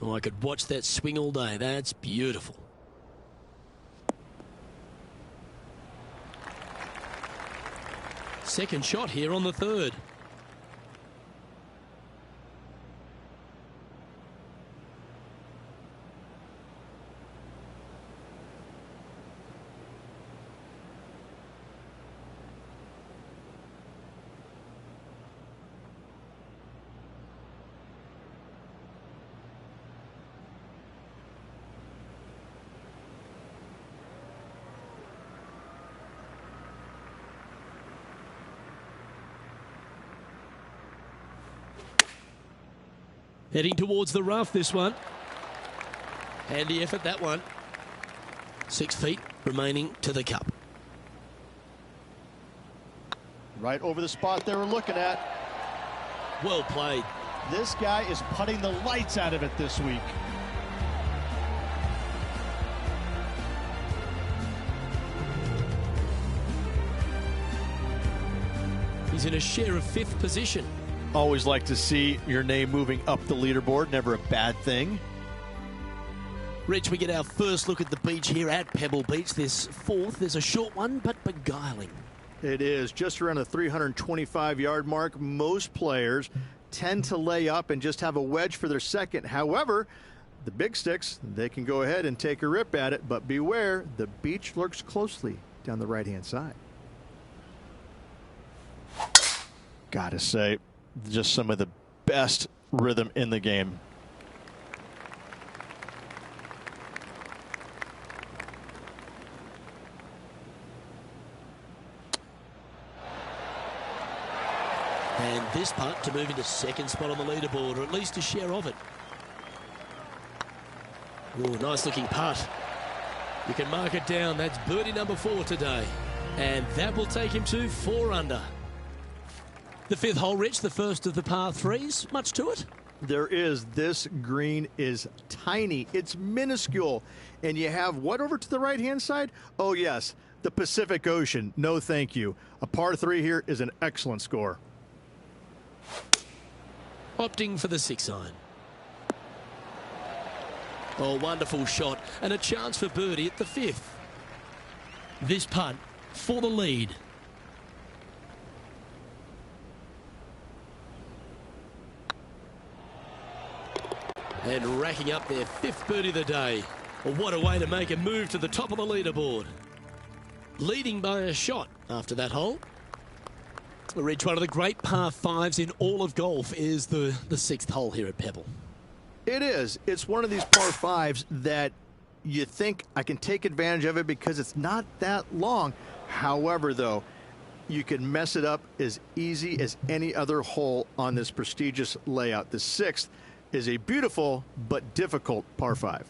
Oh, I could watch that swing all day. That's beautiful. Second shot here on the third. Heading towards the rough, this one. Handy effort, that one. 6 feet remaining to the cup. Right over the spot they were looking at. Well played. This guy is putting the lights out of it this week. He's in a share of 5th position. Always like to see your name moving up the leaderboard. Never a bad thing. Rich, we get our first look at the beach here at Pebble Beach. This 4th, there's a short one, but beguiling. It is just around the 325-yard mark. Most players tend to lay up and just have a wedge for their second. However, the big sticks, they can go ahead and take a rip at it, but beware, the beach lurks closely down the right-hand side. Gotta say, just some of the best rhythm in the game. And this putt to move into second spot on the leaderboard, or at least a share of it. Oh, nice looking putt. You can mark it down. That's birdie number 4 today. And that will take him to 4 under. The 5th hole, Rich, the first of the par 3s. Much to it? There is. This green is tiny. It's minuscule. And you have what over to the right-hand side? Oh, yes, the Pacific Ocean. No, thank you. A par 3 here is an excellent score. Opting for the 6-iron. Oh, wonderful shot. And a chance for birdie at the 5th. This putt for the lead. And racking up their 5th birdie of the day. Well, what a way to make a move to the top of the leaderboard. Leading by a shot after that hole. Rich, one of the great par 5s in all of golf is the 6th hole here at Pebble. It is. It's one of these par 5s that you think I can take advantage of it because it's not that long. However, though, you can mess it up as easy as any other hole on this prestigious layout. The 6th is a beautiful but difficult par 5.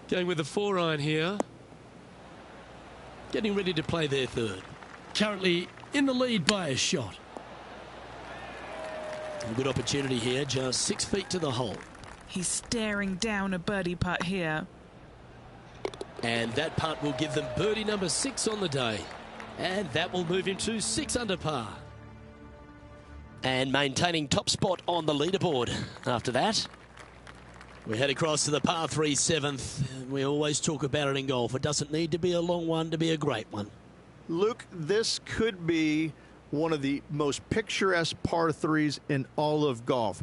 Going with the 4-iron here. Getting ready to play their 3rd. Currently in the lead by a shot. A good opportunity here, just 6 feet to the hole. He's staring down a birdie putt here. And that putt will give them birdie number 6 on the day. And that will move him to 6 under par. And maintaining top spot on the leaderboard after that. We head across to the par 3 7th. We always talk about it in golf. It doesn't need to be a long one to be a great one. Luke, this could be one of the most picturesque par 3s in all of golf.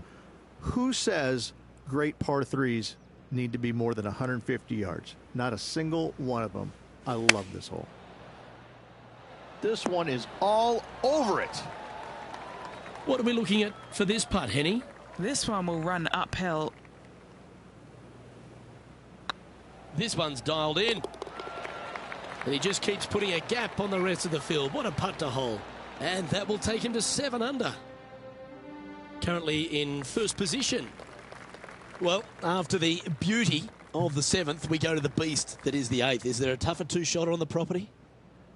Who says great par 3s need to be more than 150 yards? Not a single one of them. I love this hole. This one is all over it. What are we looking at for this putt, Henny? This one will run uphill. This one's dialed in. And he just keeps putting a gap on the rest of the field. What a putt to hole. And that will take him to 7 under. Currently in first position. Well, after the beauty of the 7th, we go to the beast that is the 8th. Is there a tougher 2-shotter on the property?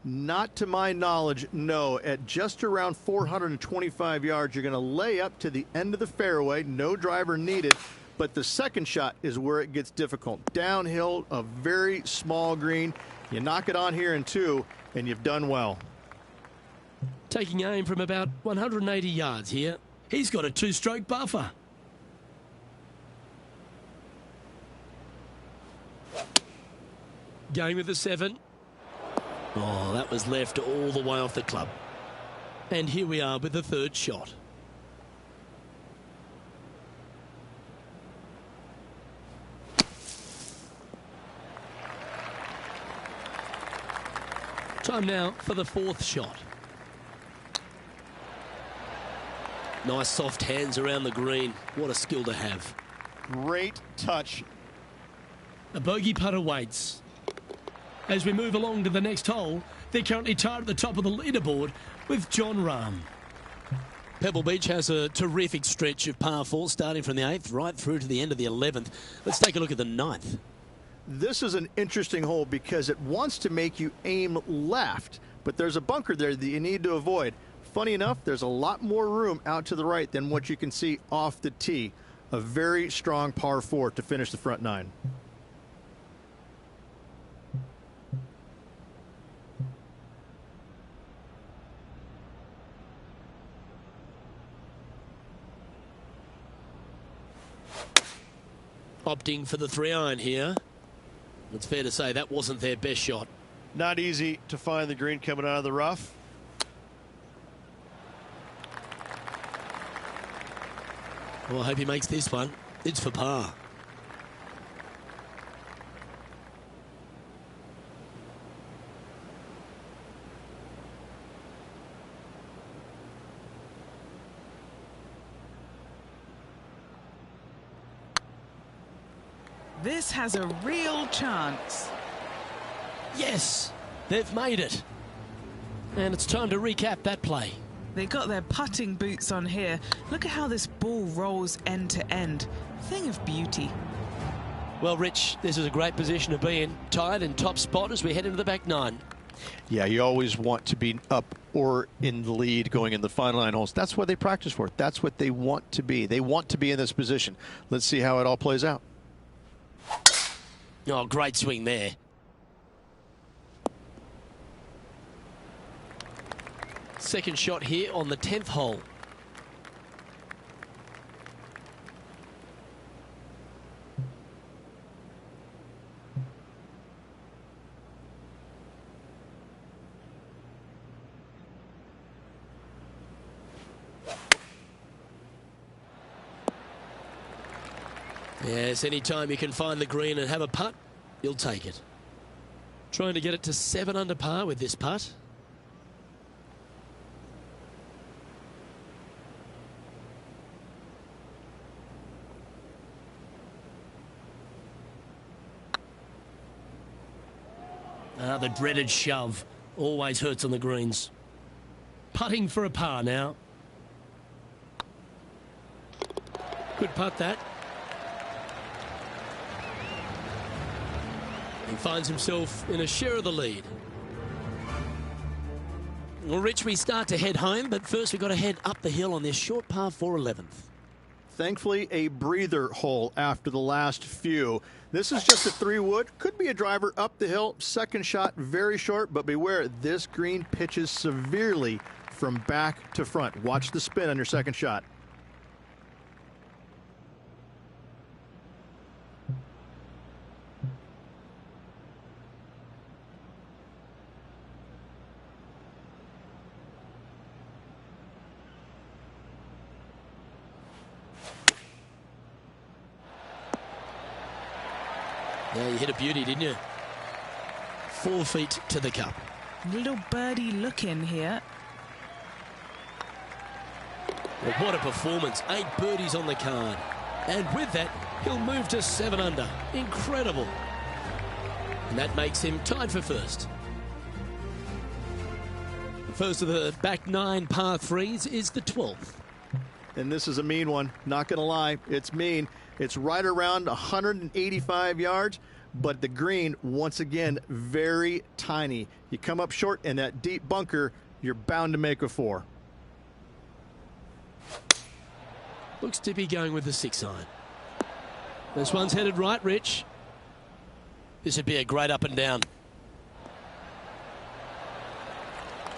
Not to my knowledge, no. At just around 425 yards, you're going to lay up to the end of the fairway. No driver needed. But the second shot is where it gets difficult. Downhill, a very small green. You knock it on here in 2, and you've done well. Taking aim from about 180 yards here. He's got a 2-stroke buffer. Going with the 7. Oh, that was left all the way off the club. And here we are with the 3rd shot. Time now for the 4th shot. Nice soft hands around the green. What a skill to have. Great touch. A bogey putt awaits. As we move along to the next hole, they're currently tied at the top of the leaderboard with John Rahm. Pebble Beach has a terrific stretch of par 4 starting from the 8th right through to the end of the 11th. Let's take a look at the 9th. This is an interesting hole because it wants to make you aim left, but there's a bunker there that you need to avoid. Funny enough, there's a lot more room out to the right than what you can see off the tee. A very strong par 4 to finish the front 9. Opting for the 3-iron here. It's fair to say that wasn't their best shot. Not easy to find the green coming out of the rough. Well, I hope he makes this one. It's for par. This has a real chance. Yes, they've made it. And it's time to recap that play. They got their putting boots on here. Look at how this ball rolls end to end. Thing of beauty. Well, Rich, this is a great position to be in. Tied in top spot as we head into the back 9. Yeah, you always want to be up or in the lead going in the final 9 holes. That's what they practice for. That's what they want to be. They want to be in this position. Let's see how it all plays out. Oh, great swing there. Second shot here on the 10th hole. Yes, anytime you can find the green and have a putt, you'll take it. Trying to get it to 7 under par with this putt. The dreaded shove always hurts on the greens. Putting for a par now. Good putt that. He finds himself in a share of the lead. Well, Rich, we start to head home, but first we've got to head up the hill on this short par 4 11th. Thankfully, a breather hole after the last few. This is just a 3-wood. Could be a driver up the hill. Second shot, very short, but beware, this green pitches severely from back to front. Watch the spin on your second shot. Yeah, you hit a beauty, didn't you? 4 feet to the cup. Little birdie look in here. Well, what a performance. 8 birdies on the card. And with that, he'll move to 7 under. Incredible. And that makes him tied for first. The first of the back 9 par 3s is the 12th. And this is a mean one. Not going to lie, it's mean. It's right around 185 yards, but the green, once again, very tiny. You come up short in that deep bunker, you're bound to make a 4. Looks to be going with the 6-iron. This one's headed right, Rich. This would be a great up and down.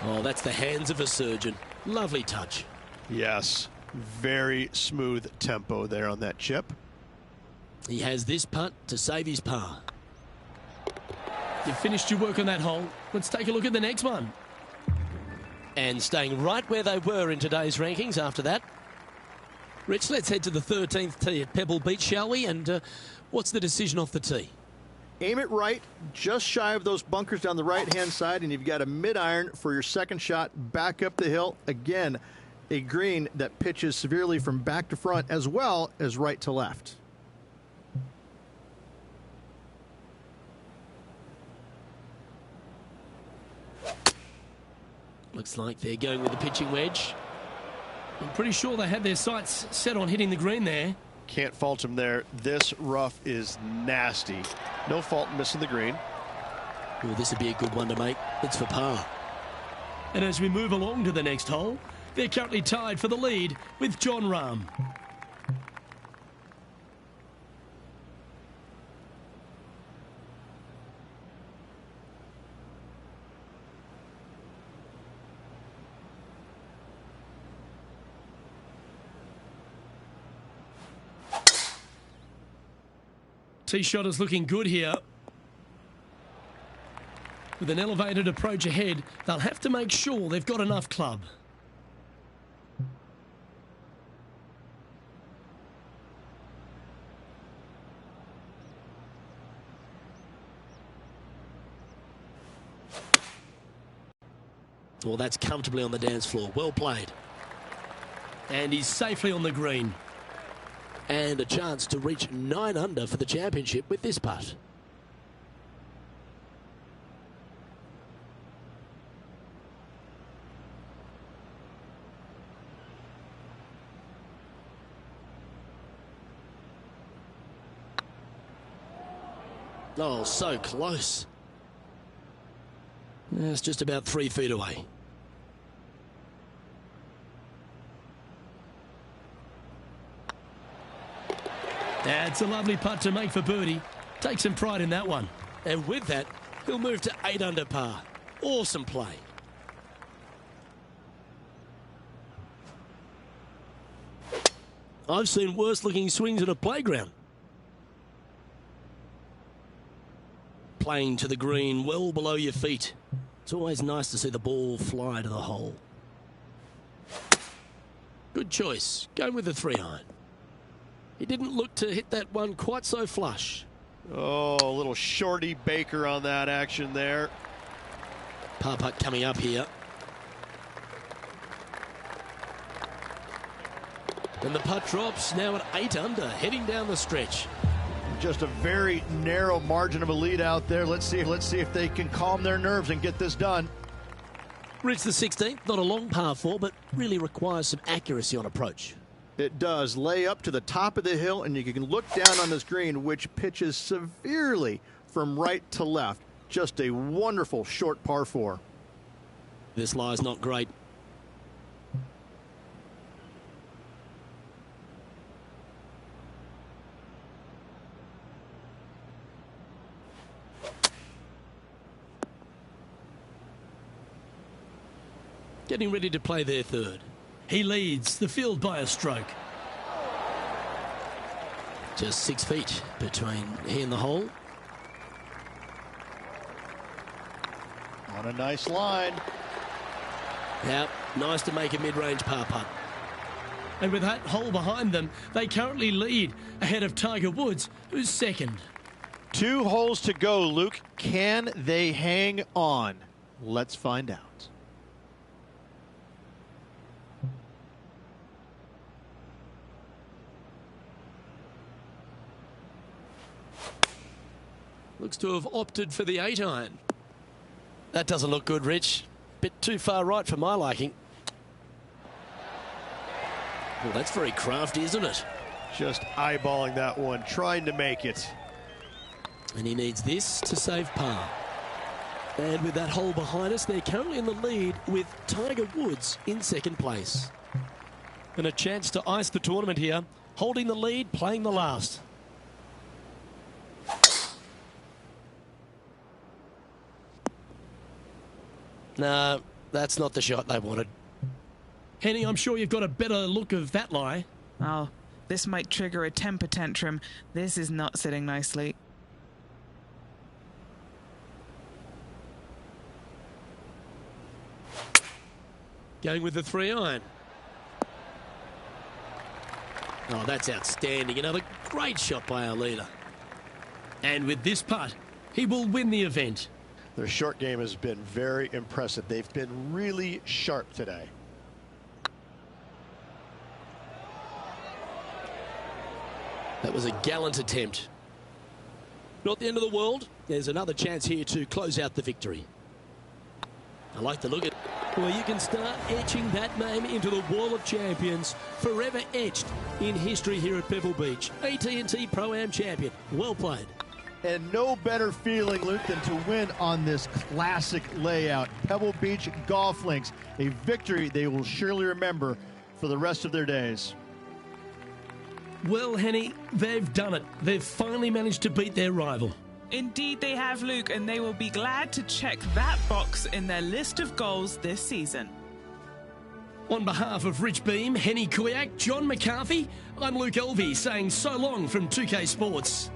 Oh, that's the hands of a surgeon. Lovely touch. Yes, very smooth tempo there on that chip. He has this putt to save his par. You've finished your work on that hole. Let's take a look at the next one. And staying right where they were in today's rankings after that. Rich, let's head to the 13th tee at Pebble Beach, shall we? And what's the decision off the tee? Aim it right, just shy of those bunkers down the right-hand side, and you've got a mid-iron for your second shot back up the hill. Again, a green that pitches severely from back to front as well as right to left. Looks like they're going with the pitching wedge. I'm pretty sure they had their sights set on hitting the green there. Can't fault him there. This rough is nasty. No fault in missing the green. Well, this would be a good one to make. It's for par. And as we move along to the next hole, they're currently tied for the lead with John Rahm. Tee shot is looking good here. With an elevated approach ahead, they'll have to make sure they've got enough club. Well, that's comfortably on the dance floor. Well played. And he's safely on the green. And a chance to reach 9 under for the championship with this putt. Oh, so close. It's just about 3 feet away. That's a lovely putt to make for birdie. Take some pride in that one. And with that, he'll move to 8 under par. Awesome play. I've seen worse looking swings at a playground. Playing to the green well below your feet. It's always nice to see the ball fly to the hole. Good choice. Going with the 3-iron. He didn't look to hit that one quite so flush. Oh, a little shorty Baker on that action there. Par putt coming up here. And the putt drops now at 8 under, heading down the stretch. Just a very narrow margin of a lead out there. Let's see if they can calm their nerves and get this done. Reach the 16th, not a long par 4, but really requires some accuracy on approach. It does. Lay up to the top of the hill, and you can look down on this green, which pitches severely from right to left. Just a wonderful short par 4. This lie's not great. Getting ready to play their third. He leads the field by a stroke. Just 6 feet between he and the hole. On a nice line. Now, nice to make a mid-range par putt. And with that hole behind them, they currently lead ahead of Tiger Woods, who's second. 2 holes to go, Luke. Can they hang on? Let's find out. Looks to have opted for the 8-iron. That doesn't look good, Rich. Bit too far right for my liking. Well, that's very crafty, isn't it? Just eyeballing that one, trying to make it. And he needs this to save par. And with that hole behind us, they're currently in the lead with Tiger Woods in second place. And a chance to ice the tournament here. Holding the lead, playing the last. No, that's not the shot they wanted. Henny, I'm sure you've got a better look of that lie. Oh, this might trigger a temper tantrum. This is not sitting nicely. Going with the 3-iron. Oh, that's outstanding. Another great shot by our leader. And with this putt, he will win the event. Their short game has been very impressive. They've been really sharp today. That was a gallant attempt. Not the end of the world. There's another chance here to close out the victory. I like the look at... Well, you can start etching that name into the wall of champions, forever etched in history here at Pebble Beach. AT&T Pro-Am champion. Well played. And no better feeling, Luke, than to win on this classic layout. Pebble Beach Golf Links, a victory they will surely remember for the rest of their days. Well, Henny, they've done it. They've finally managed to beat their rival. Indeed they have, Luke, and they will be glad to check that box in their list of goals this season. On behalf of Rich Beam, Henny Koyak, John McCarthy, I'm Luke Elvey saying so long from 2K Sports.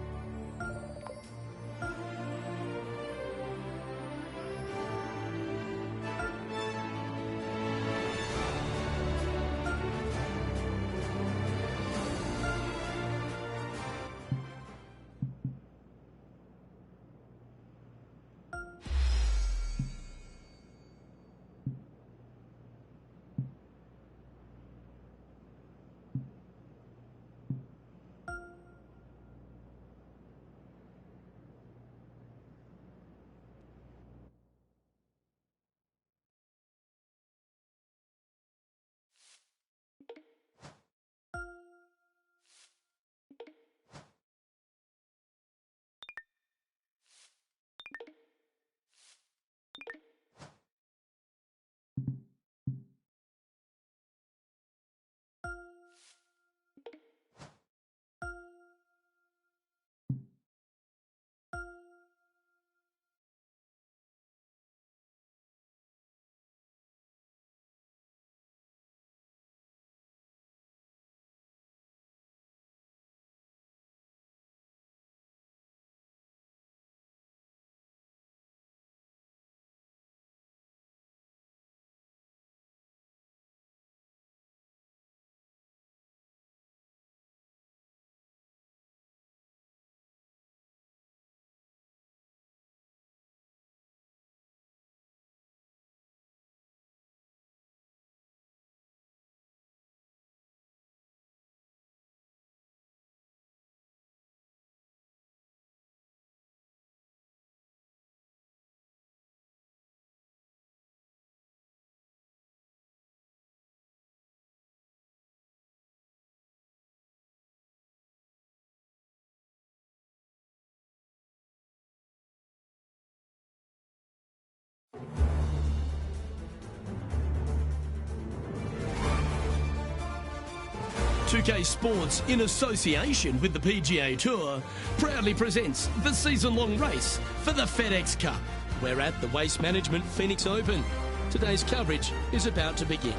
.2K Sports, in association with the PGA Tour, proudly presents the season-long race for the FedEx Cup. We're at the Waste Management Phoenix Open. Today's coverage is about to begin.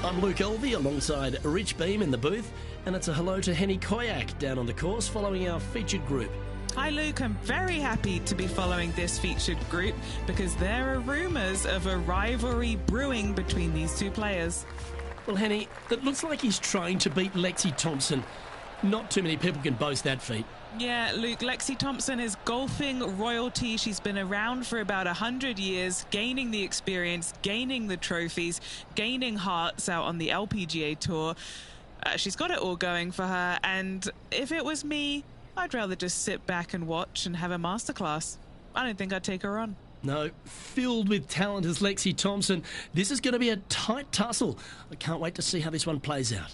I'm Luke Elvey alongside Rich Beam in the booth, and it's a hello to Henny Koyak down on the course following our featured group. Hi Luke, I'm very happy to be following this featured group because there are rumours of a rivalry brewing between these two players. Well, Henny, it looks like he's trying to beat Lexi Thompson. Not too many people can boast that feat. Yeah, Luke, Lexi Thompson is golfing royalty. She's been around for about 100 years, gaining the experience, gaining the trophies, gaining hearts out on the LPGA Tour. She's got it all going for her, and if it was me, I'd rather just sit back and watch and have a masterclass. I don't think I'd take her on. No, filled with talent as Lexi Thompson. This is going to be a tight tussle. I can't wait to see how this one plays out.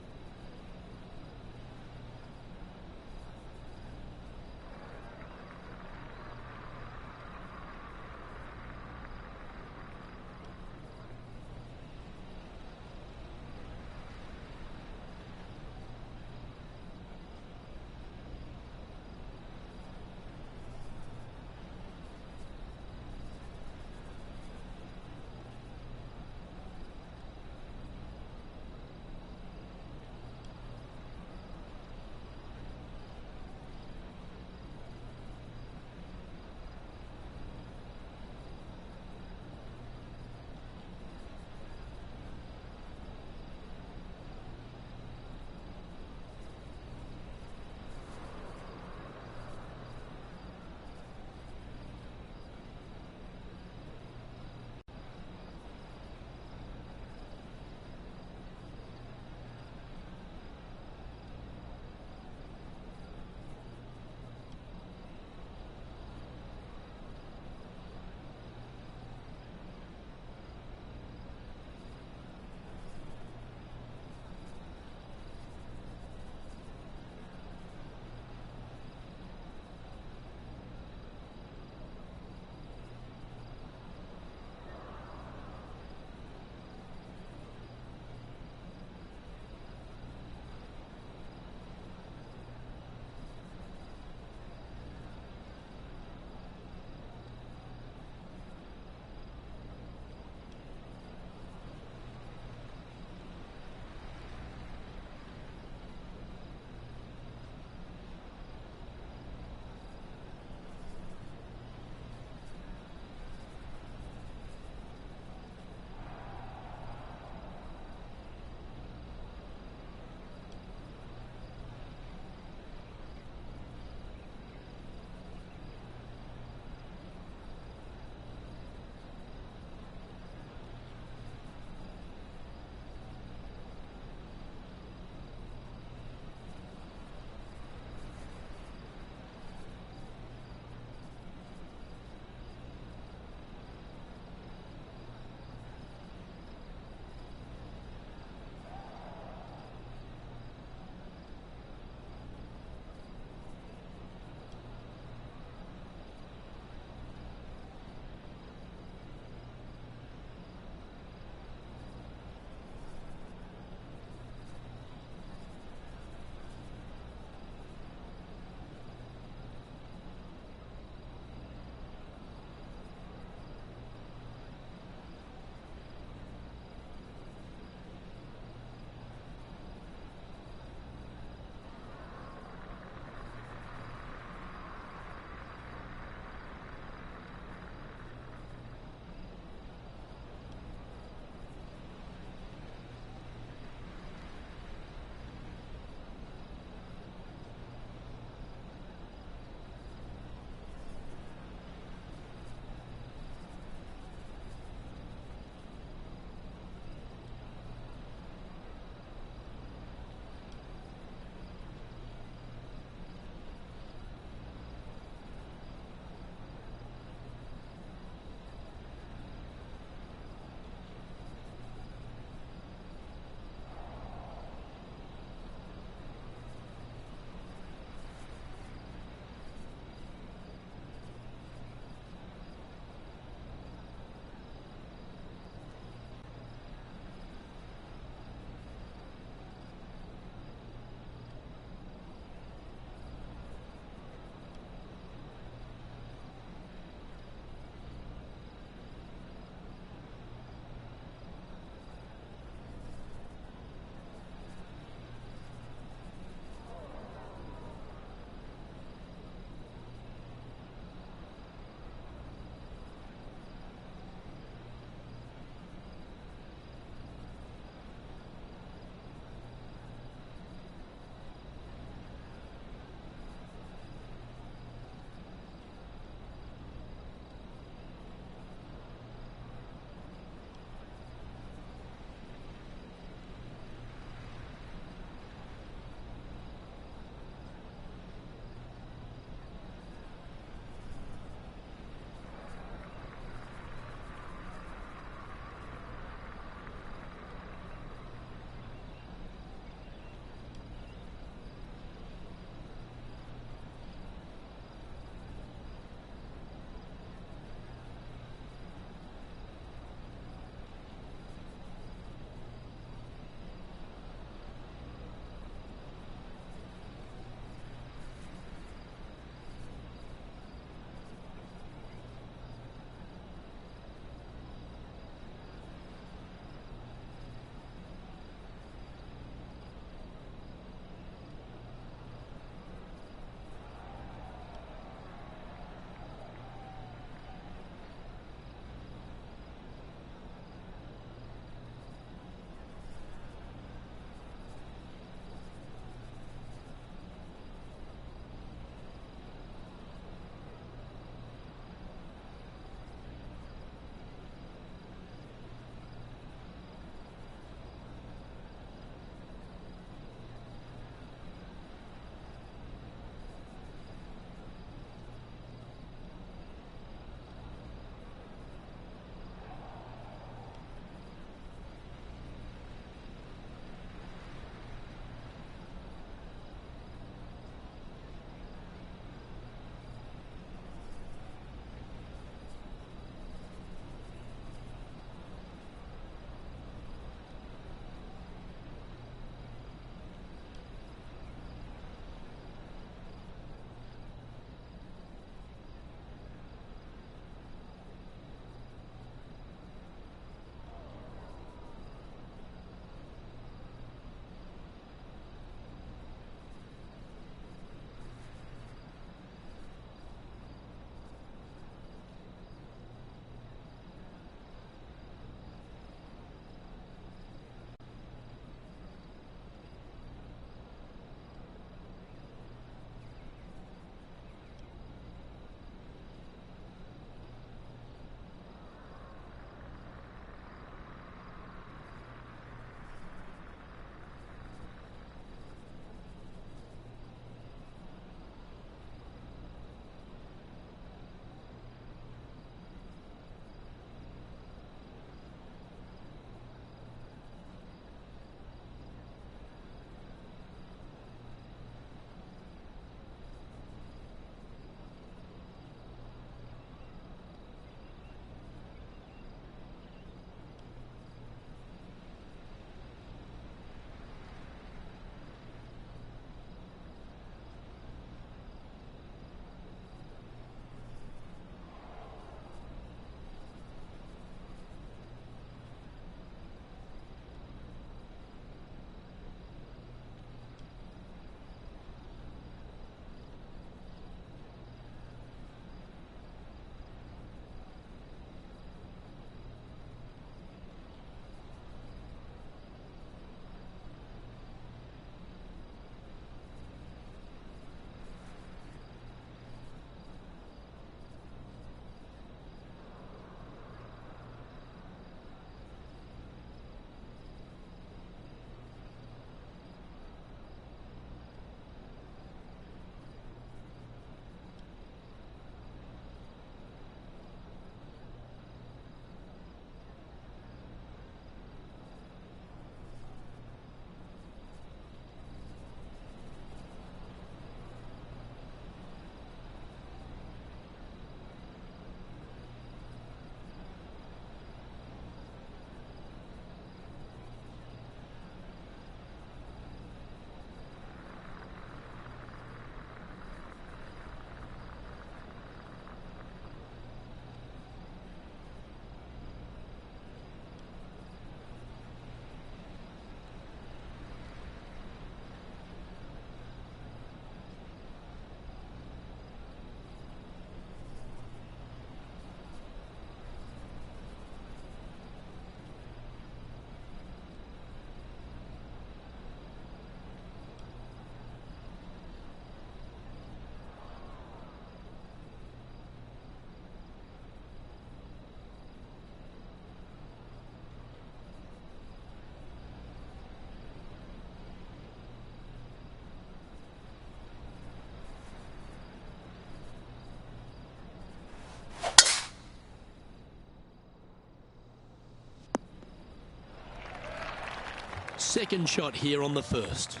Second shot here on the first.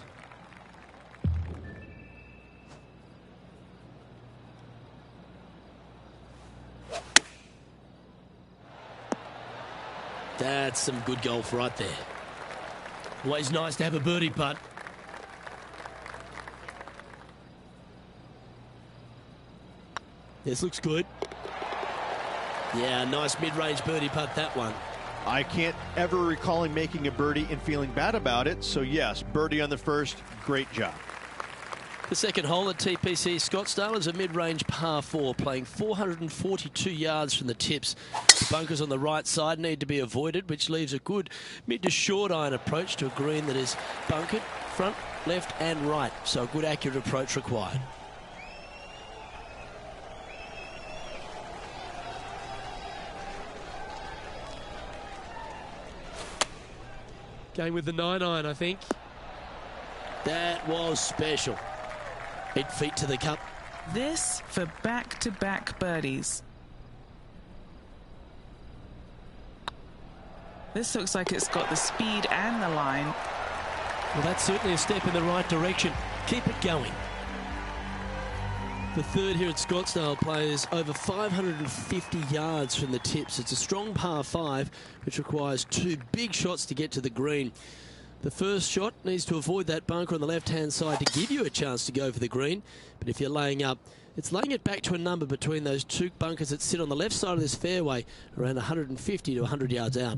That's some good golf right there. Always nice to have a birdie putt. This looks good. Yeah, nice mid-range birdie putt, that one. I can't ever recall him making a birdie and feeling bad about it. So yes, birdie on the first, great job. The second hole at TPC Scottsdale is a mid-range par 4, playing 442 yards from the tips. The bunkers on the right side need to be avoided, which leaves a good mid to short iron approach to a green that is bunkered front, left and right. So a good accurate approach required. Going with the 9-iron, I think. That was special. 8 feet to the cup. This for back-to-back birdies. This looks like it's got the speed and the line. Well, that's certainly a step in the right direction. Keep it going. The third here at Scottsdale plays over 550 yards from the tips. It's a strong par 5, which requires 2 big shots to get to the green. The first shot needs to avoid that bunker on the left-hand side to give you a chance to go for the green. But if you're laying up, it's laying it back to a number between those 2 bunkers that sit on the left side of this fairway, around 150 to 100 yards out.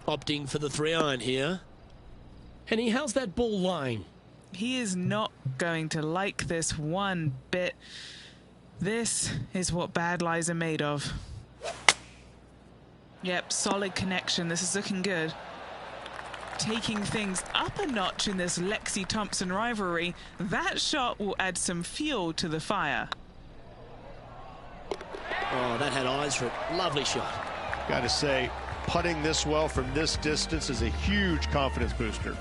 Opting for the 3-iron here. Henny, how's that ball lying? He is not going to like this one bit. This is what bad lies are made of. Yep, solid connection. This is looking good. Taking things up a notch in this Lexi Thompson rivalry. That shot will add some fuel to the fire. Oh, that had eyes for it. Lovely shot. Got to say, putting this well from this distance is a huge confidence booster.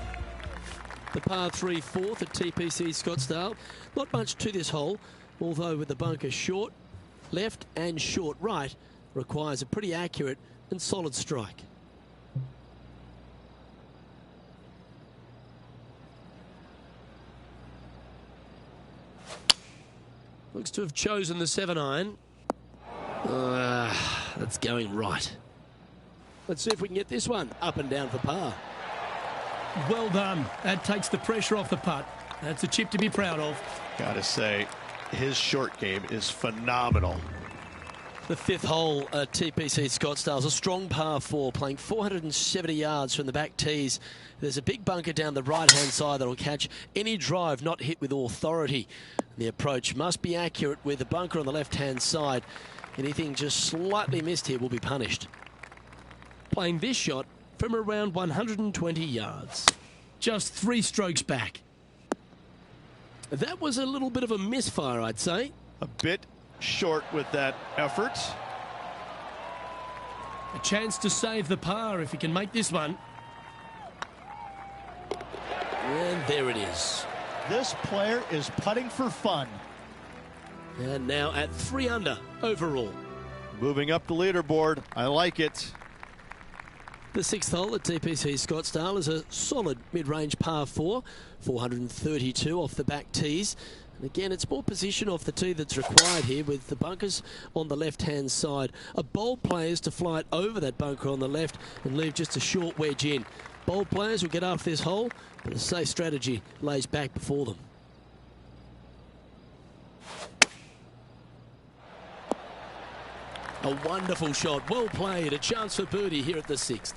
The par 3 fourth at TPC Scottsdale. Not much to this hole, although with the bunker short left and short right, requires a pretty accurate and solid strike. Looks to have chosen the 7-iron. That's going right. Let's see if we can get this one up and down for par. Well done. That takes the pressure off the putt. That's a chip to be proud of. Gotta say, his short game is phenomenal. The 5th hole at TPC Scottsdale is a strong par 4, playing 470 yards from the back tees. There's a big bunker down the right-hand side that will catch any drive not hit with authority. The approach must be accurate with the bunker on the left-hand side. Anything just slightly missed here will be punished. Playing this shot from around 120 yards. Just 3 strokes back. That was a little bit of a misfire, I'd say. A bit short with that effort. A chance to save the par if he can make this one. And there it is. This player is putting for fun. And now at 3 under overall. Moving up the leaderboard. I like it. The 6th hole at TPC Scottsdale is a solid mid-range par 4, 432 off the back tees. And again, it's more position off the tee that's required here with the bunkers on the left-hand side. A bold player is to fly it over that bunker on the left and leave just a short wedge in. Bold players will get after this hole, but a safe strategy lays back before them. A wonderful shot, well played, a chance for birdie here at the 6th.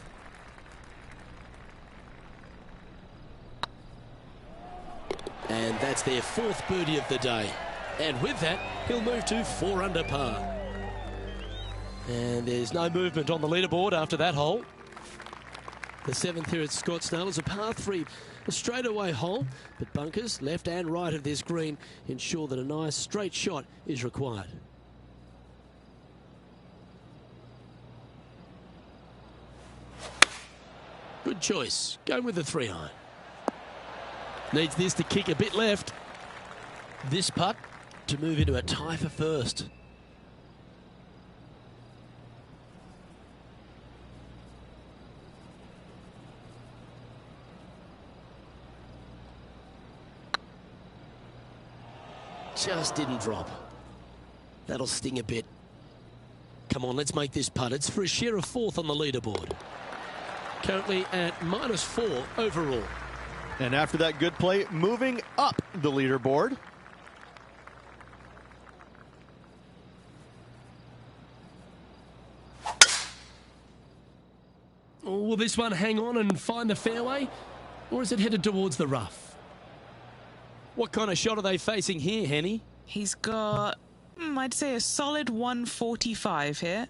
And that's their 4th birdie of the day. And with that, he'll move to 4 under par. And there's no movement on the leaderboard after that hole. The 7th here at Scottsdale is a par 3. A straightaway hole, but bunkers left and right of this green ensure that a nice straight shot is required. Good choice, going with the 3-iron. Needs this to kick a bit left. This putt to move into a tie for first. Just didn't drop. That'll sting a bit. Come on, let's make this putt. It's for a share of 4th on the leaderboard. Currently at -4 overall. And after that good play, moving up the leaderboard. Will this one hang on and find the fairway? Or is it headed towards the rough? What kind of shot are they facing here, Henny? He's got, I'd say, a solid 145 here.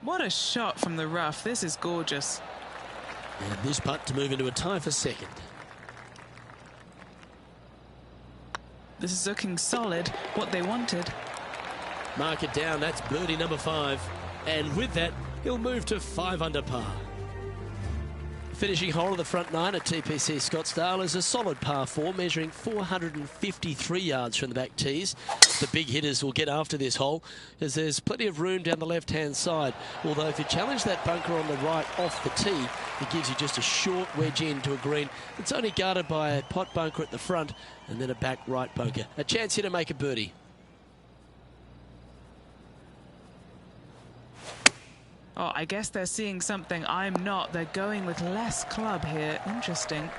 What a shot from the rough. This is gorgeous. And this putt to move into a tie for second. This is looking solid, what they wanted. Mark it down, that's birdie number 5. And with that, he'll move to 5 under par. Finishing hole of the front 9 at TPC Scottsdale is a solid par 4, measuring 453 yards from the back tees. The big hitters will get after this hole, as there's plenty of room down the left-hand side. Although if you challenge that bunker on the right off the tee, it gives you just a short wedge into a green. It's only guarded by a pot bunker at the front and then a back right bunker. A chance here to make a birdie. Oh, I guess they're seeing something I'm not. They're going with less club here. Interesting.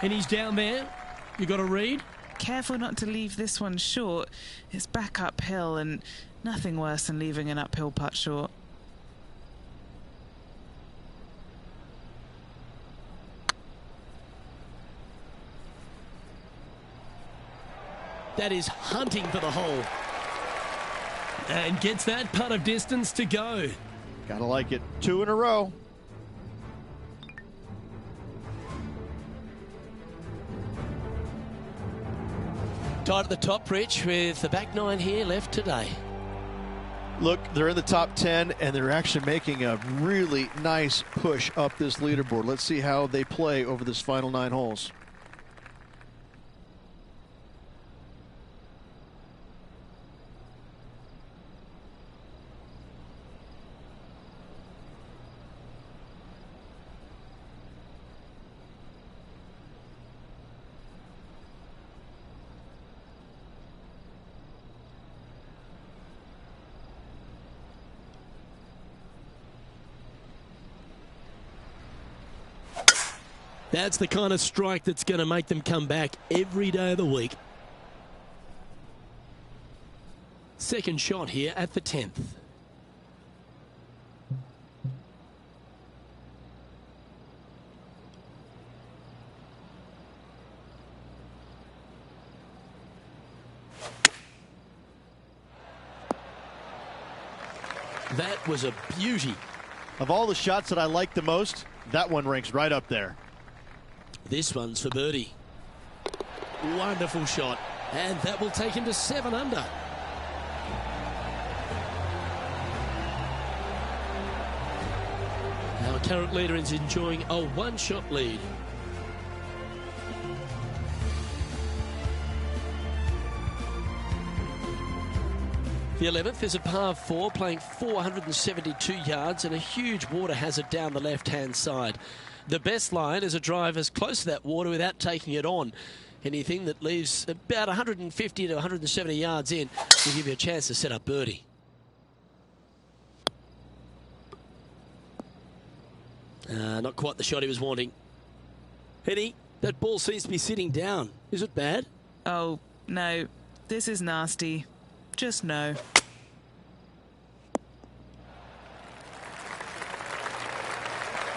And he's down there. You got to read. Careful not to leave this one short. It's back uphill, and nothing worse than leaving an uphill putt short. That is hunting for the hole. And gets that putt of distance to go. Gotta like it. 2 in a row. Tied at the top, Rich, with the back 9 here left today. Look, they're in the top 10, and they're actually making a really nice push up this leaderboard. Let's see how they play over this final 9 holes. That's the kind of strike that's going to make them come back every day of the week. Second shot here at the 10th. That was a beauty. Of all the shots that I like the most, that one ranks right up there. This one's for birdie. Wonderful shot. And that will take him to 7 under. Our current leader is enjoying a 1-shot lead. The 11th is a par 4, playing 472 yards and a huge water hazard down the left-hand side. The best line is a drive as close to that water without taking it on. Anything that leaves about 150 to 170 yards in will give you a chance to set up birdie. Not quite the shot he was wanting. Henny, that ball seems to be sitting down. Is it bad? Oh, no. This is nasty. Just no.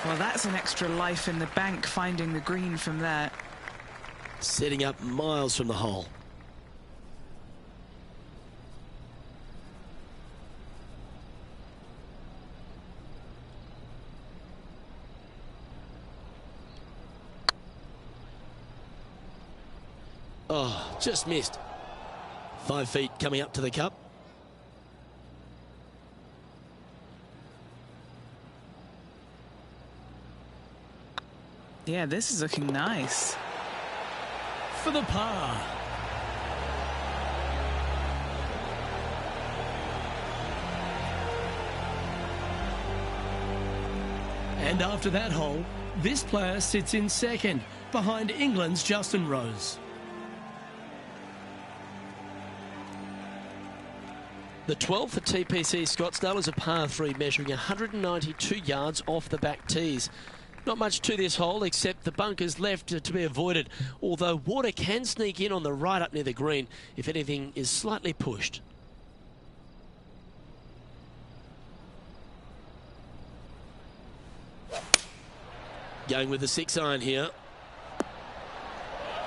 Well, that's an extra life in the bank, finding the green from there. Setting up miles from the hole. Oh, just missed. 5 feet coming up to the cup. Yeah, this is looking nice. For the par. And after that hole, this player sits in second, behind England's Justin Rose. The 12th at TPC Scottsdale is a par 3 measuring 192 yards off the back tees. Not much to this hole except the bunkers left to be avoided, although water can sneak in on the right up near the green if anything is slightly pushed. Going with the 6-iron here.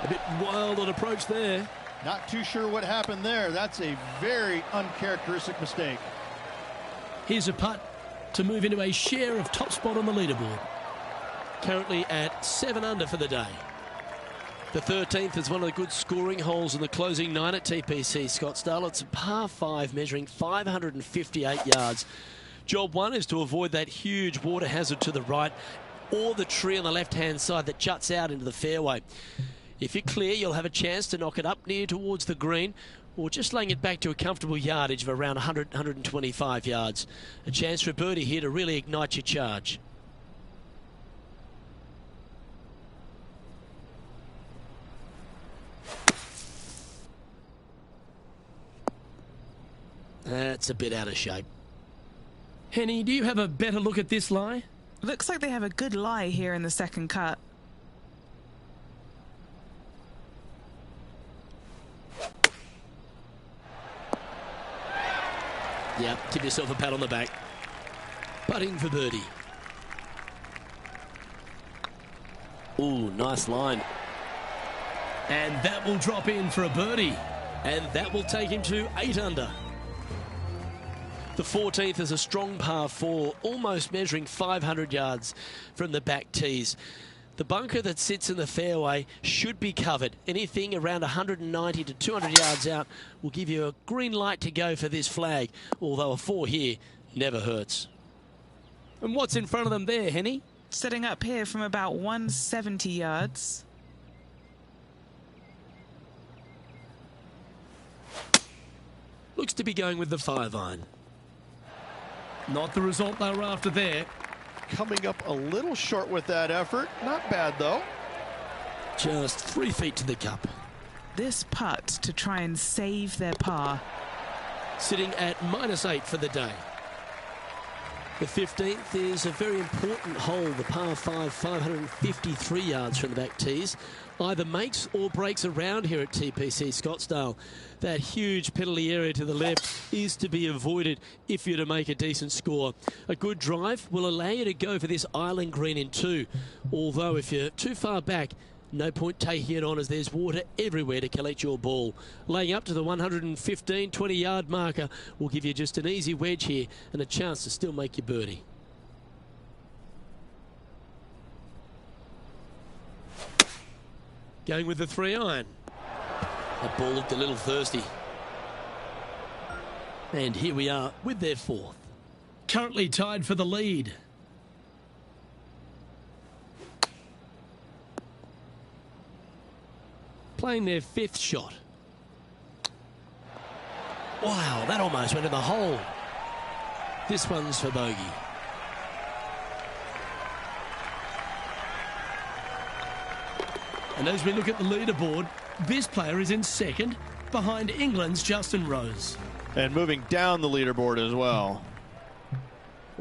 A bit wild on approach there. Not too sure what happened there. That's a very uncharacteristic mistake. Here's a putt to move into a share of top spot on the leaderboard. Currently at 7 under for the day. The 13th is one of the good scoring holes in the closing 9 at TPC Scottsdale. It's a par 5 measuring 558 yards. Job 1 is to avoid that huge water hazard to the right or the tree on the left-hand side that juts out into the fairway. If you're clear, you'll have a chance to knock it up near towards the green or just laying it back to a comfortable yardage of around 100, 125 yards. A chance for a birdie here to really ignite your charge. That's a bit out of shape. Henny, do you have a better look at this lie? Looks like they have a good lie here in the second cut. Yeah, give yourself a pat on the back. Putting for birdie. Ooh, nice line. And that will drop in for a birdie. And that will take him to 8 under. The 14th is a strong par 4, almost measuring 500 yards from the back tees. The bunker that sits in the fairway should be covered. Anything around 190 to 200 yards out will give you a green light to go for this flag, although a 4 here never hurts. And what's in front of them there, Henny? Setting up here from about 170 yards. Looks to be going with the 5-iron. Not the result they were after there. Coming up a little short with that effort. Not bad, though. Just 3 feet to the cup. This putt to try and save their par. Sitting at -8 for the day. The 15th is a very important hole, the par 5, 553 yards from the back tees. Either makes or breaks around here at TPC Scottsdale. That huge penalty area to the left is to be avoided if you're to make a decent score. A good drive will allow you to go for this island green in 2. Although if you're too far back, no point taking it on as there's water everywhere to collect your ball. Laying up to the 115, 20-yard marker will give you just an easy wedge here and a chance to still make your birdie. Going with the 3-iron. That ball looked a little thirsty. And here we are with their 4th. Currently tied for the lead. Playing their 5th shot. Wow, that almost went in the hole. This one's for bogey. And as we look at the leaderboard, this player is in second, behind England's Justin Rose. And moving down the leaderboard as well.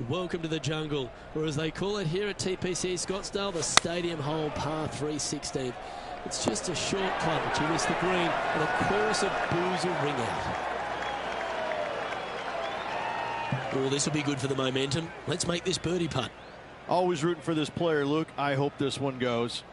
Welcome to the jungle, or as they call it here at TPC Scottsdale, the stadium hole par 3 16th. It's just a shortcut, but you miss the green, and a chorus of boos will ring out. Oh, this will be good for the momentum. Let's make this birdie putt. Always rooting for this player, Luke. I hope this one goes.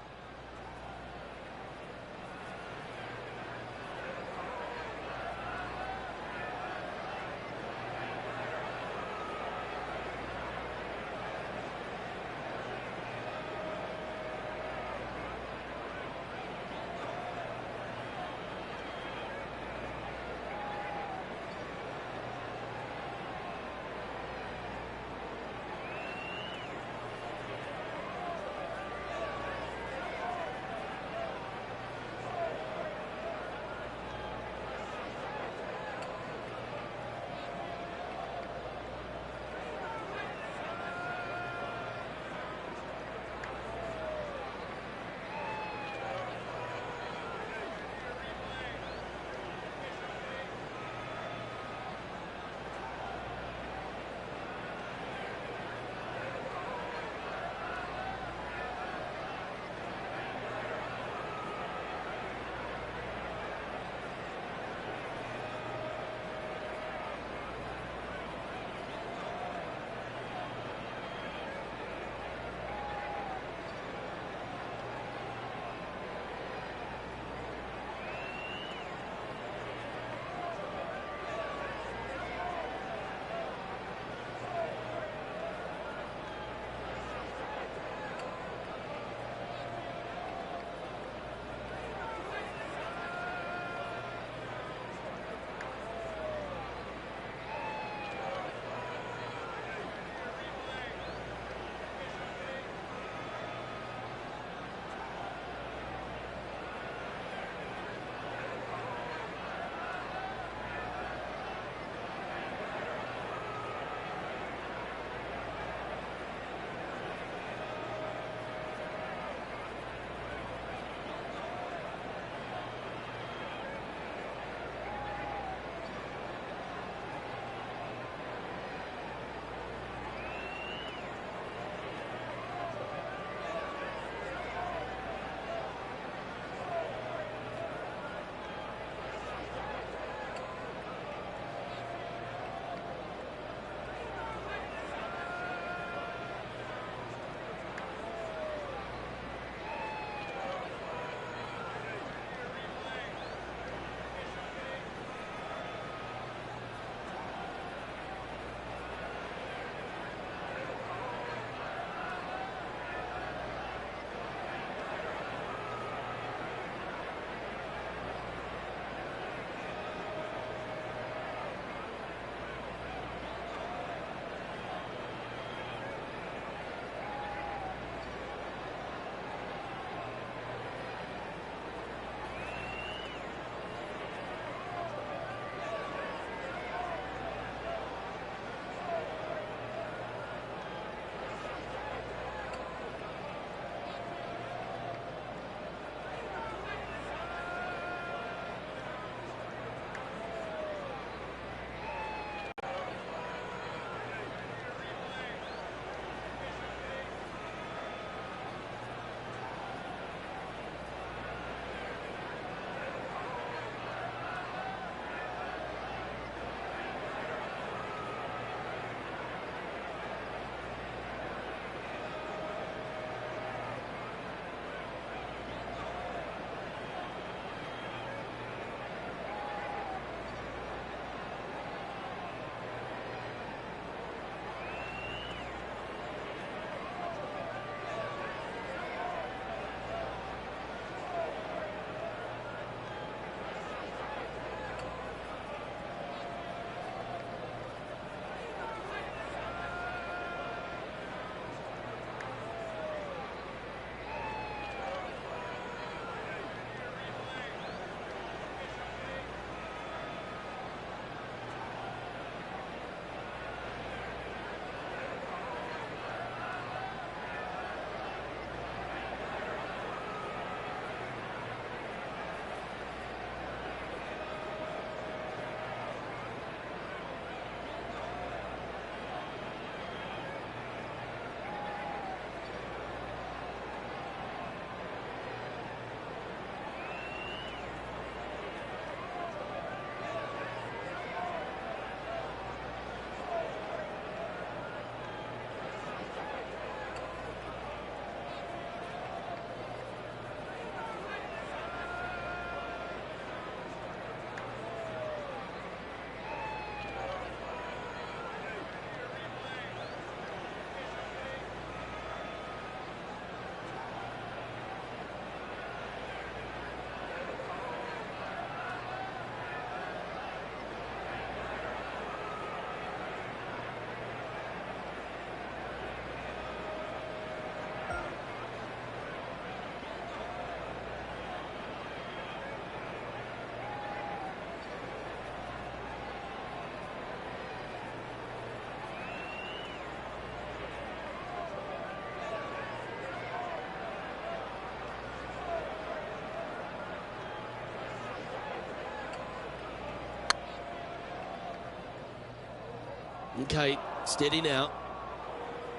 Okay, steady now.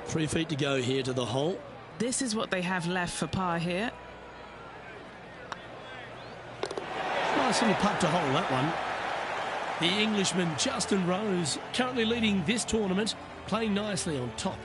3 feet to go here to the hole. This is what they have left for par here. Nice little putt to hole, that one. The Englishman Justin Rose currently leading this tournament, playing nicely on top.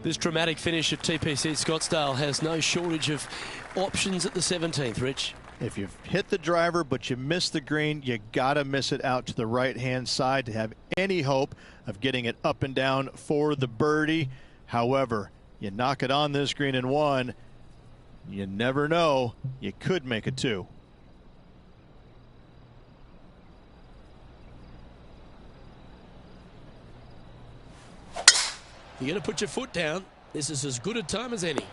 This dramatic finish at TPC Scottsdale has no shortage of options at the 17th, Rich. If you've hit the driver but you miss the green, you gotta miss it out to the right-hand side to have any hope of getting it up and down for the birdie. However, you knock it on this green in one, you never know, you could make a two. You're going to put your foot down. This is as good a time as any.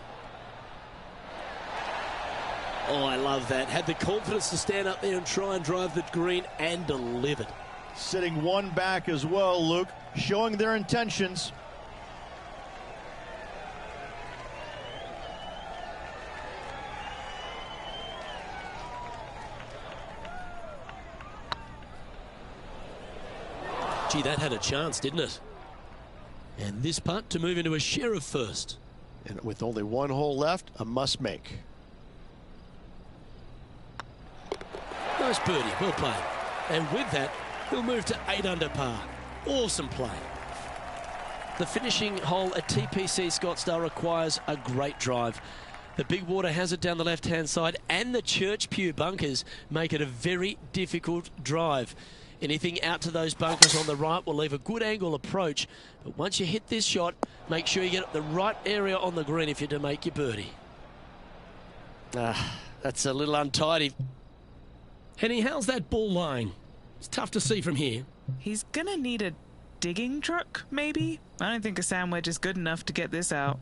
Oh, I love that. Had the confidence to stand up there and try and drive the green and delivered. Sitting one back as well, Luke, showing their intentions. Gee, that had a chance, didn't it? And this putt to move into a share of first. And with only one hole left, a must make. Nice birdie, well played. And with that, he'll move to 8 under par. Awesome play. The finishing hole at TPC Scottsdale requires a great drive. The big water hazard down the left-hand side and the Church Pew bunkers make it a very difficult drive. Anything out to those bunkers on the right will leave a good angle approach. But once you hit this shot, make sure you get the right area on the green if you're to make your birdie. That's a little untidy. Henny, how's that ball lying? It's tough to see from here. He's gonna need a digging truck, maybe? I don't think a sand wedge is good enough to get this out.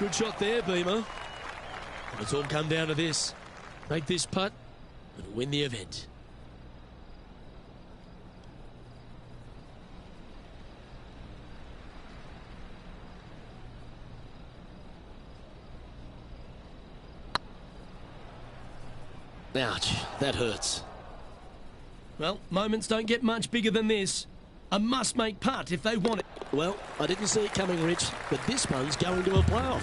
Good shot there, Beamer. And it's all come down to this. Make this putt and win the event. Ouch, that hurts. Well, moments don't get much bigger than this. A must-make putt if they want it. Well, I didn't see it coming, Rich, but this one's going to a playoff.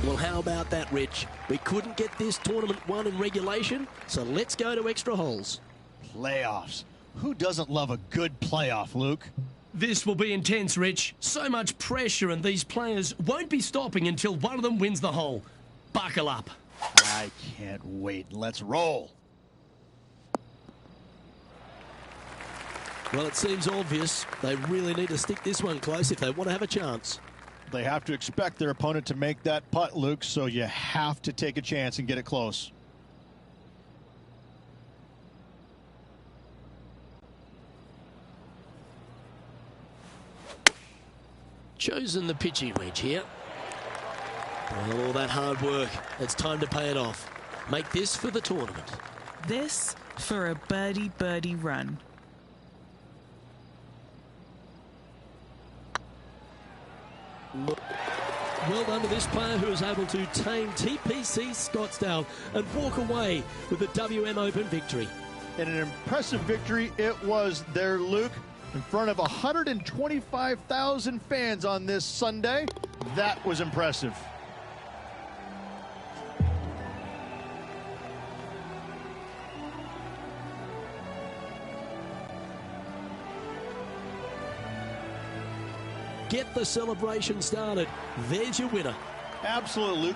Well, how about that, Rich? We couldn't get this tournament won in regulation, so let's go to extra holes. Playoffs. Who doesn't love a good playoff, Luke? This will be intense, Rich. So much pressure, and these players won't be stopping until one of them wins the hole. Buckle up. I can't wait. Let's roll. Well, it seems obvious. They really need to stick this one close if they want to have a chance. They have to expect their opponent to make that putt, Luke, so you have to take a chance and get it close. Chosen the pitching wedge here. Well, all that hard work, it's time to pay it off. Make this for the tournament. This for a birdie run. Well done to this player who was able to tame TPC Scottsdale and walk away with the WM Open victory. And an impressive victory it was there, Luke, in front of 125,000 fans on this Sunday. That was impressive. Get the celebration started. There's your winner. Absolutely, Luke.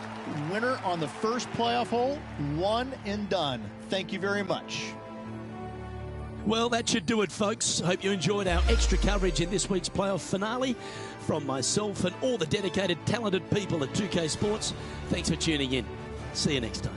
Winner on the first playoff hole, one and done. Thank you very much. Well, that should do it, folks. Hope you enjoyed our extra coverage in this week's playoff finale. From myself and all the dedicated, talented people at 2K Sports, thanks for tuning in. See you next time.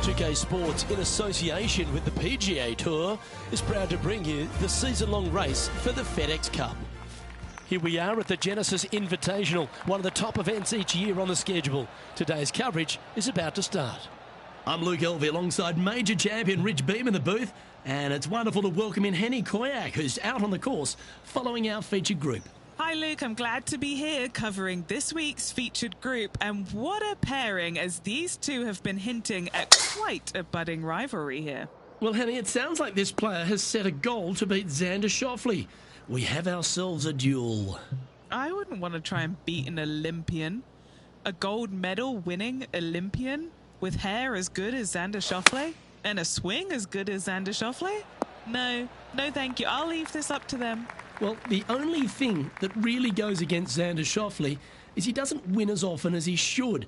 2K Sports, in association with the PGA Tour, is proud to bring you the season-long race for the FedEx Cup. Here we are at the Genesis Invitational, one of the top events each year on the schedule. Today's coverage is about to start. I'm Luke Elvey alongside major champion Rich Beam in the booth, and it's wonderful to welcome in Henny Koyak, who's out on the course following our featured group. Hi Luke, I'm glad to be here covering this week's featured group, and what a pairing, as these two have been hinting at quite a budding rivalry here. Well, Henny, it sounds like this player has set a goal to beat Xander Schauffele. We have ourselves a duel. I wouldn't want to try and beat an Olympian. A gold medal winning Olympian with hair as good as Xander Schauffele and a swing as good as Xander Schauffele? No thank you. I'll leave this up to them. Well, the only thing that really goes against Xander Schauffele is he doesn't win as often as he should.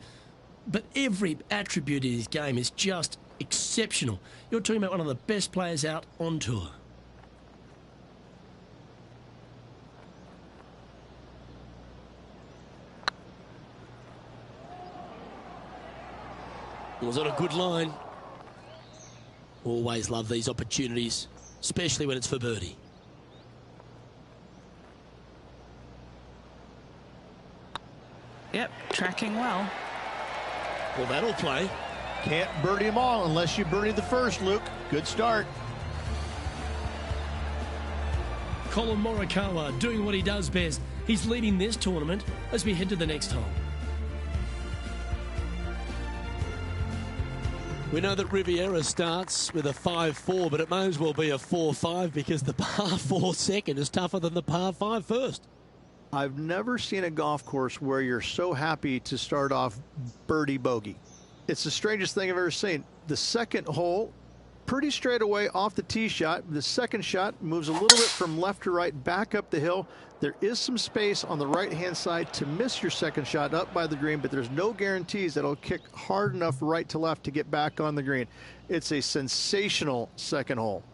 But every attribute in his game is just exceptional. You're talking about one of the best players out on tour. Was that a good line? Always love these opportunities, especially when it's for birdie. Yep, tracking well. Well, that'll play. Can't birdie them all unless you birdie the first, Luke. Good start. Colin Morikawa doing what he does best. He's leading this tournament as we head to the next hole. We know that Riviera starts with a 5-4, but it may as well be a 4-5 because the par 4 second is tougher than the par 5 first. I've never seen a golf course where you're so happy to start off birdie bogey. It's the strangest thing I've ever seen. The second hole, pretty straight away off the tee shot. The second shot moves a little bit from left to right, back up the hill. There is some space on the right-hand side to miss your second shot up by the green, but there's no guarantees that it'll kick hard enough right to left to get back on the green. It's a sensational second hole.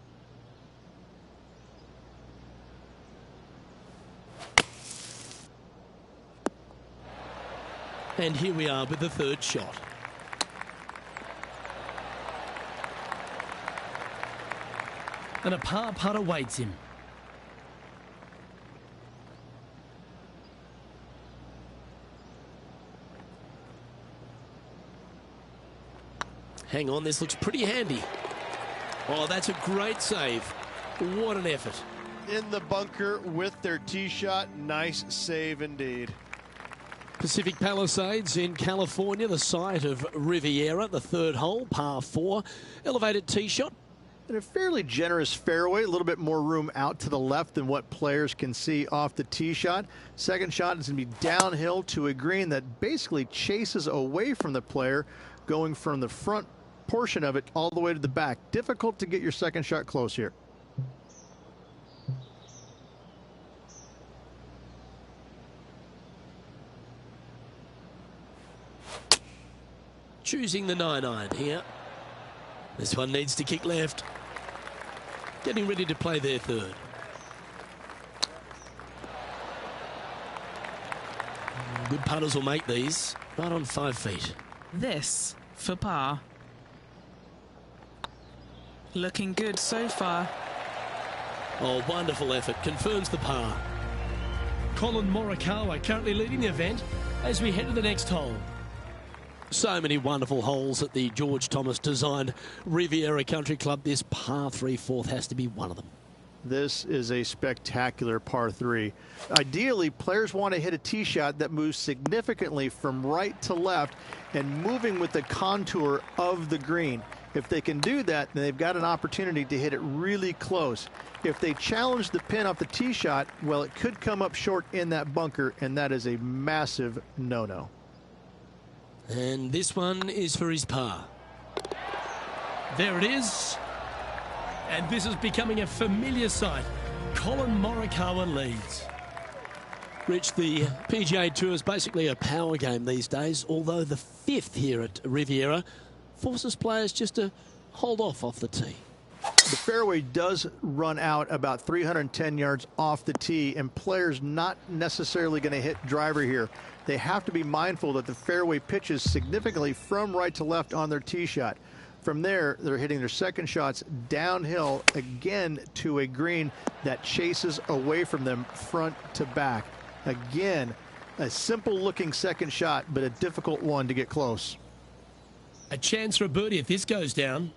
And here we are with the third shot. And a par putt awaits him. Hang on, this looks pretty handy. Oh, that's a great save. What an effort. In the bunker with their tee shot. Nice save indeed. Pacific Palisades in California, the site of Riviera, the third hole, par 4. Elevated tee shot. And a fairly generous fairway, a little bit more room out to the left than what players can see off the tee shot. Second shot is going to be downhill to a green that basically chases away from the player, going from the front portion of it all the way to the back. Difficult to get your second shot close here. Choosing the 9-iron here. This one needs to kick left. Getting ready to play their third. Good putters will make these. Right on 5 feet. This for par. Looking good so far. Oh, wonderful effort. Confirms the par. Colin Morikawa currently leading the event as we head to the next hole. So many wonderful holes at the George Thomas designed Riviera Country Club. This par 3 fourth has to be one of them. This is a spectacular par 3. Ideally, players want to hit a tee shot that moves significantly from right to left and moving with the contour of the green. If they can do that, then they've got an opportunity to hit it really close. If they challenge the pin off the tee shot, well, it could come up short in that bunker, and that is a massive no-no. And this one is for his par. There it is. And this is becoming a familiar sight. Colin Morikawa leads. Rich, the PGA Tour is basically a power game these days, although the 5th here at Riviera forces players just to hold off the tee. The fairway does run out about 310 yards off the tee, and players not necessarily going to hit driver here. They have to be mindful that the fairway pitches significantly from right to left on their tee shot. From there, they're hitting their second shots downhill again to a green that chases away from them front to back. Again, a simple looking second shot, but a difficult one to get close. A chance for a birdie if this goes down.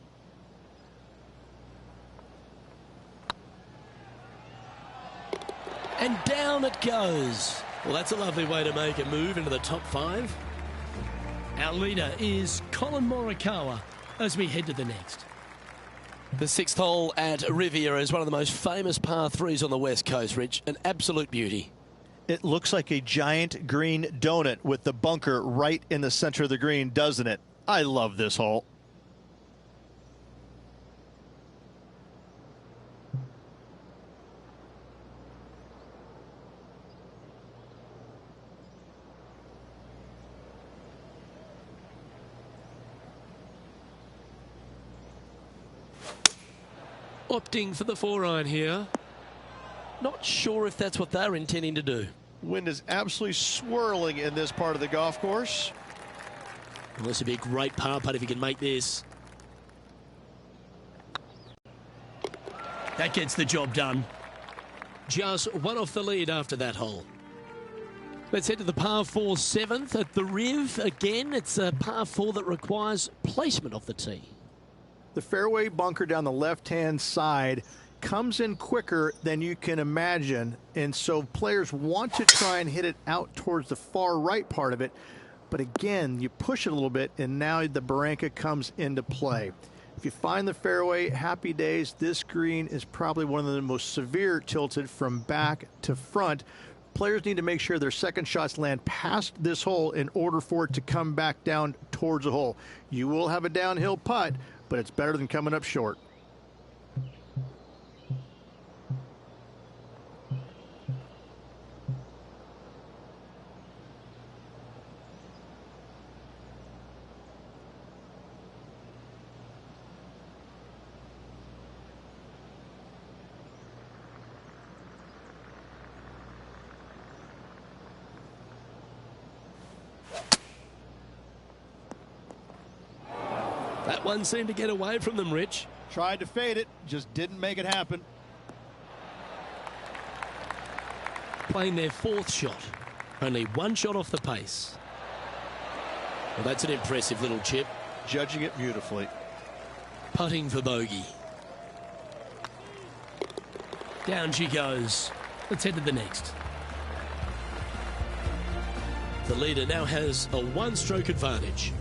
And down it goes. Well, that's a lovely way to make a move into the top 5. Our leader is Colin Morikawa as we head to the next. The 6th hole at Riviera is one of the most famous par 3s on the West Coast, Rich. An absolute beauty. It looks like a giant green donut with the bunker right in the center of the green, doesn't it? I love this hole. Opting for the 4-iron here. Not sure if that's what they're intending to do. Wind is absolutely swirling in this part of the golf course. Well, this would be a great par putt if you can make this. That gets the job done. Just one off the lead after that hole. Let's head to the par 4 7th at the Riv. Again, it's a par 4 that requires placement off the tee. The fairway bunker down the left-hand side comes in quicker than you can imagine, and so players want to try and hit it out towards the far right part of it, but again, you push it a little bit, and now the barranca comes into play. If you find the fairway, happy days. This green is probably one of the most severe tilted from back to front. Players need to make sure their second shots land past this hole in order for it to come back down towards the hole. You will have a downhill putt, but it's better than coming up short. That one seemed to get away from them, Rich. Tried to fade it, just didn't make it happen. Playing their 4th shot. Only one shot off the pace. Well, that's an impressive little chip. Judging it beautifully. Putting for bogey. Down she goes. Let's head to the next. The leader now has a 1-stroke advantage.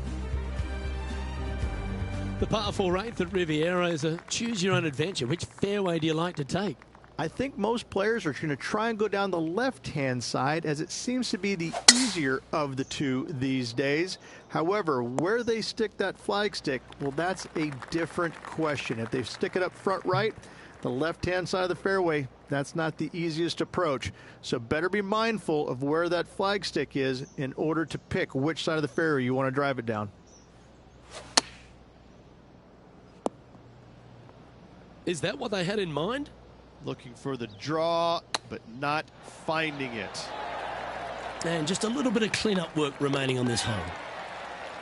The par 4 8th at Riviera is a choose-your-own-adventure. Which fairway do you like to take? I think most players are going to try and go down the left-hand side, as it seems to be the easier of the two these days. However, where they stick that flag stick, well, that's a different question. If they stick it up front right, the left-hand side of the fairway, that's not the easiest approach. So better be mindful of where that flag stick is in order to pick which side of the fairway you want to drive it down. Is that what they had in mind? Looking for the draw, but not finding it. And just a little bit of clean-up work remaining on this hole.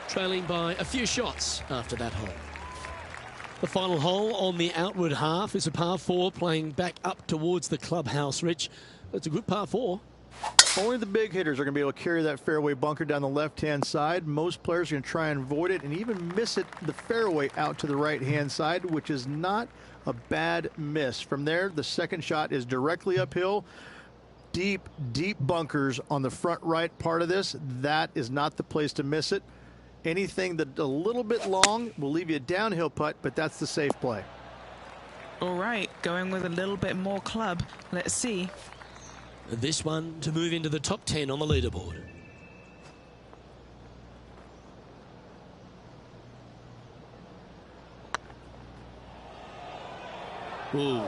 Trailing by a few shots after that hole. The final hole on the outward half is a par 4 playing back up towards the clubhouse, Rich. It's a good par 4. Only the big hitters are going to be able to carry that fairway bunker down the left-hand side. Most players are going to try and avoid it and even miss it the fairway out to the right-hand side, which is not a bad miss. From there, the second shot is directly uphill. Deep, deep bunkers on the front right part of this. That is not the place to miss it. Anything that a little bit long will leave you a downhill putt, but that's the safe play. All right, going with a little bit more club. Let's see. This one to move into the top 10 on the leaderboard. Ooh.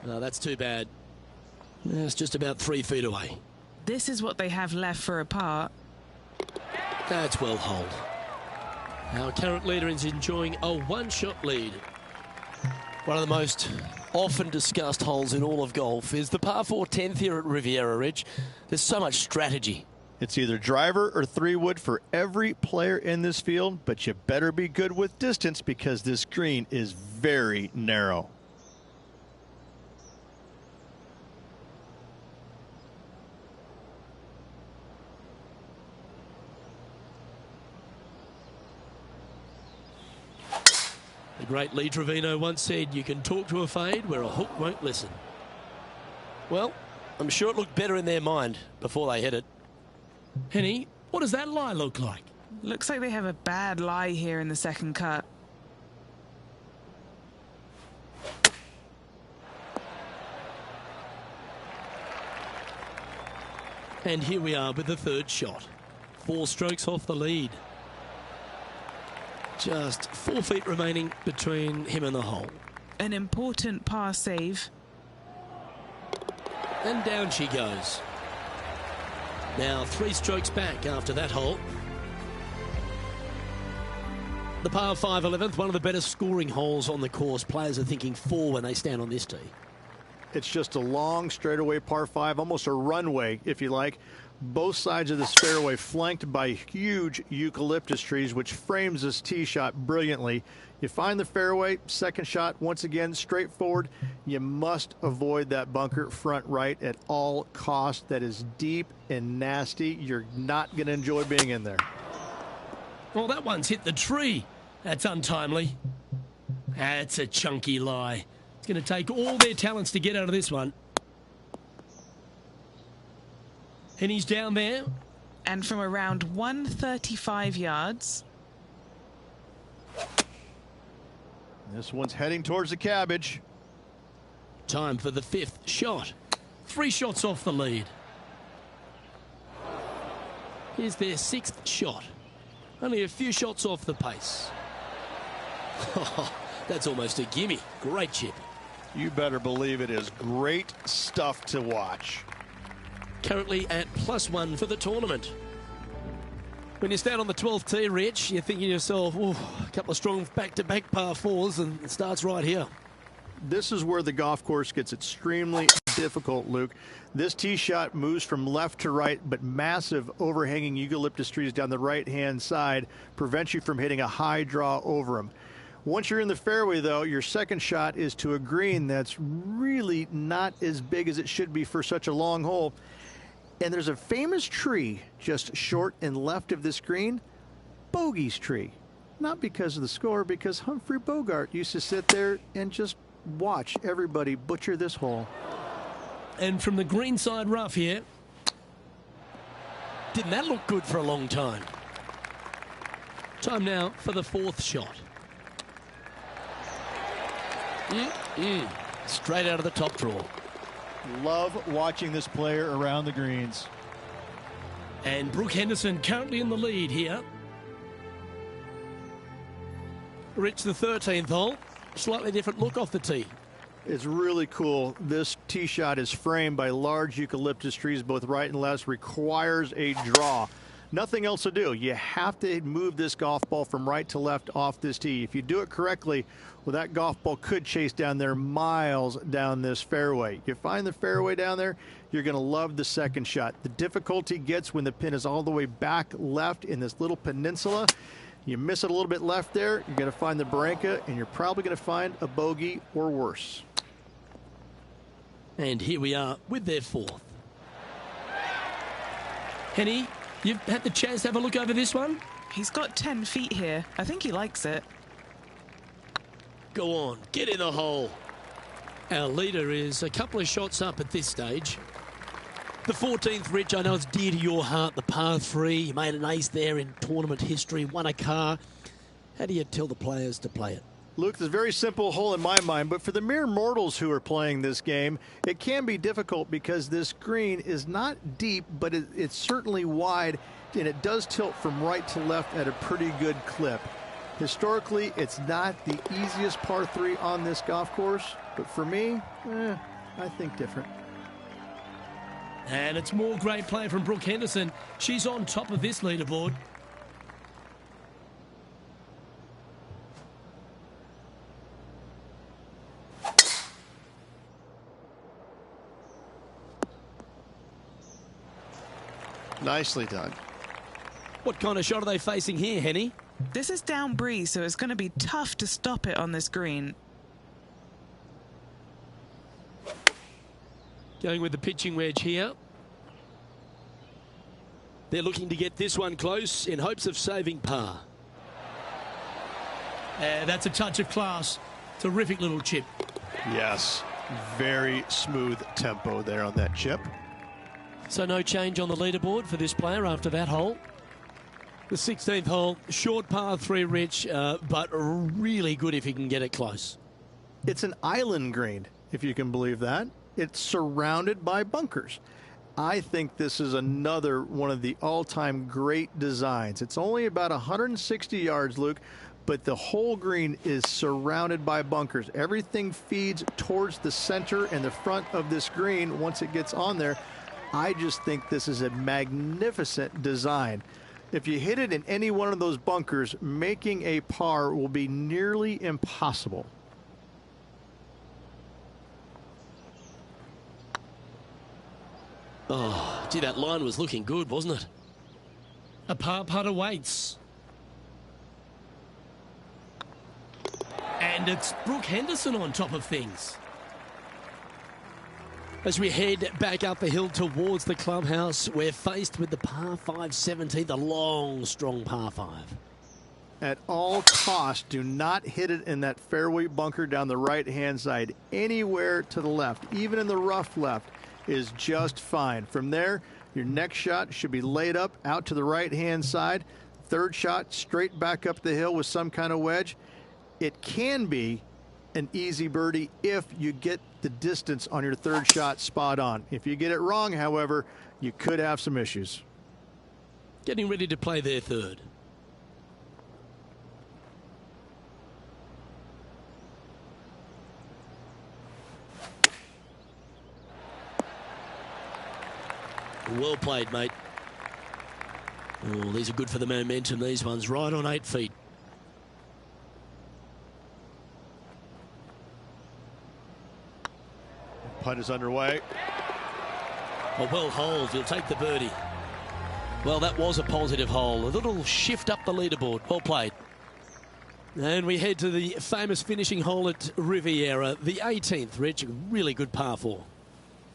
No, that's too bad. It's just about 3 feet away. This is what they have left for a par. That's well holed. Our current leader is enjoying a 1-shot lead. One of the most often discussed holes in all of golf is the par 4 10th here at Riviera Ridge. There's so much strategy. It's either driver or 3-wood for every player in this field, but you better be good with distance because this green is very narrow. The great Lee Trevino once said, you can talk to a fade where a hook won't listen. Well, I'm sure it looked better in their mind before they hit it. Henny, what does that lie look like? Looks like they have a bad lie here in the second cut. And here we are with the third shot. 4 strokes off the lead. Just 4 feet remaining between him and the hole. An important par save. And down she goes. Now 3 strokes back after that hole. The par 5 11th, one of the better scoring holes on the course. Players are thinking 4 when they stand on this tee. It's just a long straightaway par 5, almost a runway, if you like. Both sides of this fairway flanked by huge eucalyptus trees, which frames this tee shot brilliantly. You find the fairway, second shot, once again, straightforward. You must avoid that bunker front right at all costs. That is deep and nasty. You're not going to enjoy being in there. Well, that one's hit the tree. That's untimely. That's a chunky lie. It's going to take all their talents to get out of this one. And he's down there. And from around 135 yards. This one's heading towards the cabbage. Time for the 5th shot. 3 shots off the lead. Here's their 6th shot. Only a few shots off the pace. That's almost a gimme. Great chip. You better believe it is great stuff to watch. Currently at +1 for the tournament. When you stand on the 12th tee, Rich, you're thinking to yourself, oh, a couple of strong back-to-back par 4s, and it starts right here. This is where the golf course gets extremely difficult, Luke. This tee shot moves from left to right, but massive overhanging eucalyptus trees down the right-hand side prevent you from hitting a high draw over them. Once you're in the fairway, though, your second shot is to a green that's really not as big as it should be for such a long hole. And there's a famous tree just short and left of this green, Bogey's tree. Not because of the score, because Humphrey Bogart used to sit there and just watch everybody butcher this hole. And from the greenside rough here, didn't that look good for a long time? Time now for the 4th shot. Straight out of the top draw. Love watching this player around the greens. And Brooke Henderson currently in the lead here. Rich, the 13th hole. Slightly different look off the tee. It's really cool. This tee shot is framed by large eucalyptus trees, both right and left. Requires a draw. Nothing else to do. You have to move this golf ball from right to left off this tee. If you do it correctly, well, that golf ball could chase down there miles down this fairway. You find the fairway down there, you're going to love the second shot. The difficulty gets when the pin is all the way back left in this little peninsula. You miss it a little bit left there, you're going to find the barranca, and you're probably going to find a bogey or worse. And here we are with their 4th. Henny, you've had the chance to have a look over this one? He's got 10 feet here. I think he likes it. Go on, get in the hole. Our leader is a couple of shots up at this stage. The 14th, Rich, I know it's dear to your heart, the par 3. You made an ace there in tournament history, won a car. How do you tell the players to play it? Luke, there's a very simple hole in my mind, but for the mere mortals who are playing this game, it can be difficult because this green is not deep, but it's certainly wide, and it does tilt from right to left at a pretty good clip. Historically, it's not the easiest par 3 on this golf course, but for me, I think different. And it's more great play from Brooke Henderson. She's on top of this leaderboard. Nicely done. What kind of shot are they facing here, Henny? This is down breeze, so it's going to be tough to stop it on this green. Going with the pitching wedge here. They're looking to get this one close in hopes of saving par. That's a touch of class. Terrific little chip. Yes, very smooth tempo there on that chip. So no change on the leaderboard for this player after that hole. The 16th hole, short par 3, Rich, but really good if he can get it close. It's an island green, if you can believe that. It's surrounded by bunkers. I think this is another one of the all-time great designs. It's only about 160 yards, Luke, but the whole green is surrounded by bunkers. Everything feeds towards the center and the front of this green once it gets on there. I just think this is a magnificent design. If you hit it in any one of those bunkers, making a par will be nearly impossible. Oh, gee, that line was looking good, wasn't it? A par putt awaits. And it's Brooke Henderson on top of things. As we head back up the hill towards the clubhouse, we're faced with the par 5 17th, the long, strong par 5. At all costs, do not hit it in that fairway bunker down the right-hand side. Anywhere to the left, even in the rough left, is just fine. From there, your next shot should be laid up out to the right-hand side. Third shot, straight back up the hill with some kind of wedge. It can be an easy birdie if you get the distance on your third shot spot on. If you get it wrong, however, you could have some issues. Getting ready to play their third. Well played, mate. Oh, these are good for the momentum, these ones. Right on 8 feet. Putt is underway. A well holed. He'll take the birdie. Well, that was a positive hole. A little shift up the leaderboard. Well played. And we head to the famous finishing hole at Riviera, the 18th, Rich. Really good par 4.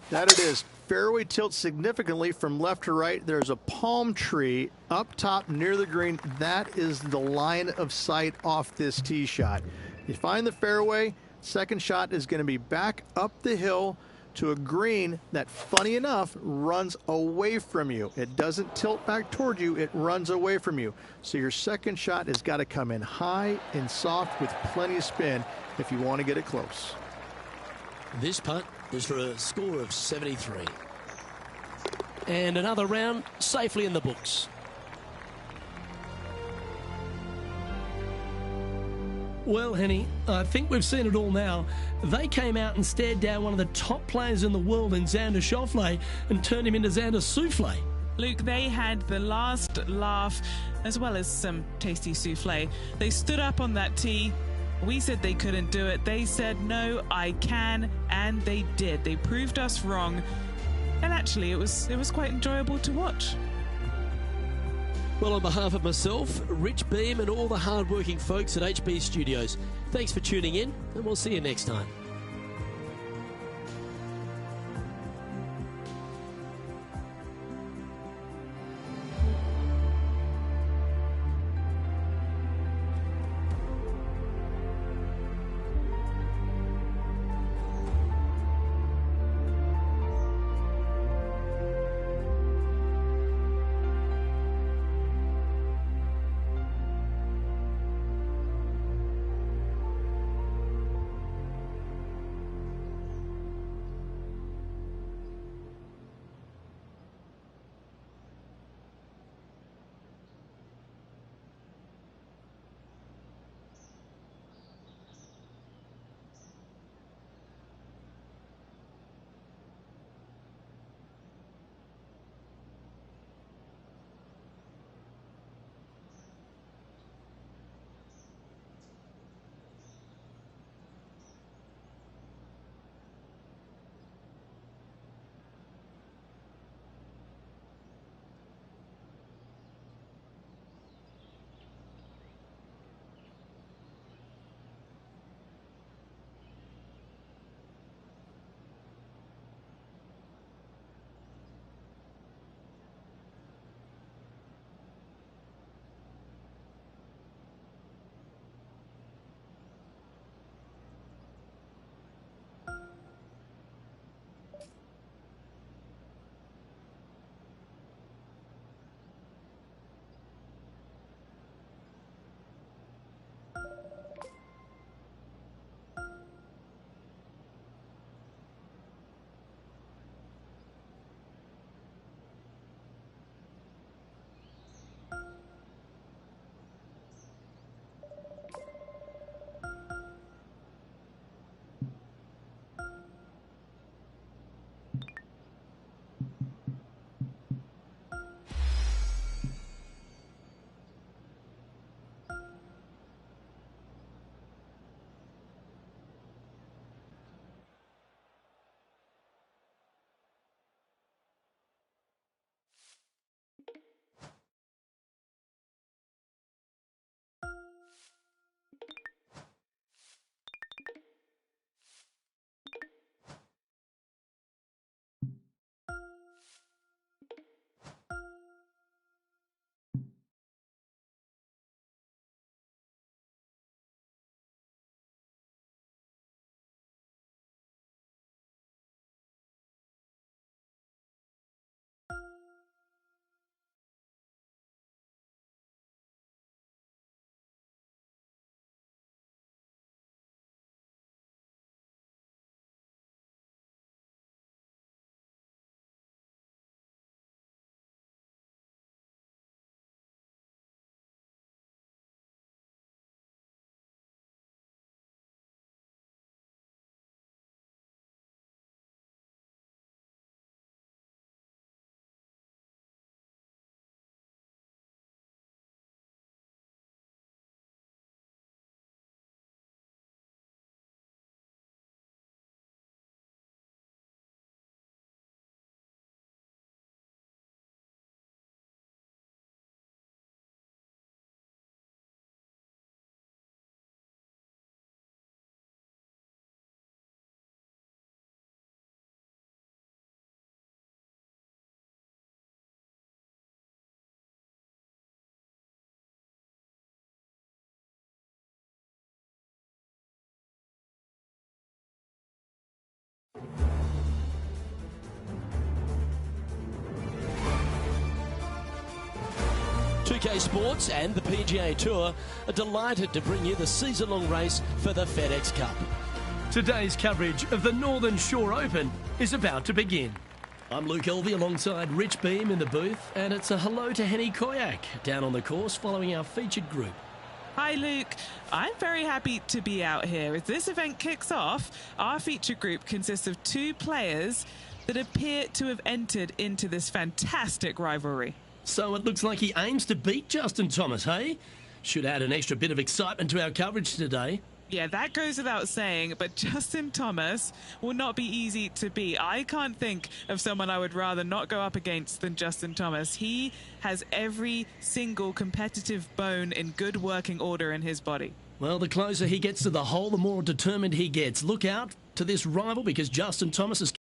That it is. Fairway tilts significantly from left to right. There's a palm tree up top near the green. That is the line of sight off this tee shot. You find the fairway. Second shot is going to be back up the hill to a green that, funny enough, runs away from you. It doesn't tilt back toward you. It runs away from you. So your second shot has got to come in high and soft with plenty of spin if you want to get it close. This putt is for a score of 73. And another round safely in the books. Well, Henny, I think we've seen it all now. They came out and stared down one of the top players in the world in Xander Schauffele and turned him into Xander Souffle. Luke, they had the last laugh as well as some tasty souffle. They stood up on that tee. We said they couldn't do it. They said, no, I can, and they did. They proved us wrong, and actually it was quite enjoyable to watch. Well, on behalf of myself, Rich Beam, and all the hard-working folks at HB Studios, thanks for tuning in, and we'll see you next time. 2K Sports and the PGA Tour are delighted to bring you the season-long race for the FedEx Cup. Today's coverage of the Northern Shore Open is about to begin. I'm Luke Elvey alongside Rich Beam in the booth, and it's a hello to Henny Koyak down on the course following our featured group. Hi Luke, I'm very happy to be out here. As this event kicks off, our featured group consists of 2 players that appear to have entered into this fantastic rivalry. So it looks like he aims to beat Justin Thomas, hey? Should add an extra bit of excitement to our coverage today. Yeah, that goes without saying, but Justin Thomas will not be easy to beat. I can't think of someone I would rather not go up against than Justin Thomas. He has every single competitive bone in good working order in his body. Well, the closer he gets to the hole, the more determined he gets. Look out to this rival because Justin Thomas is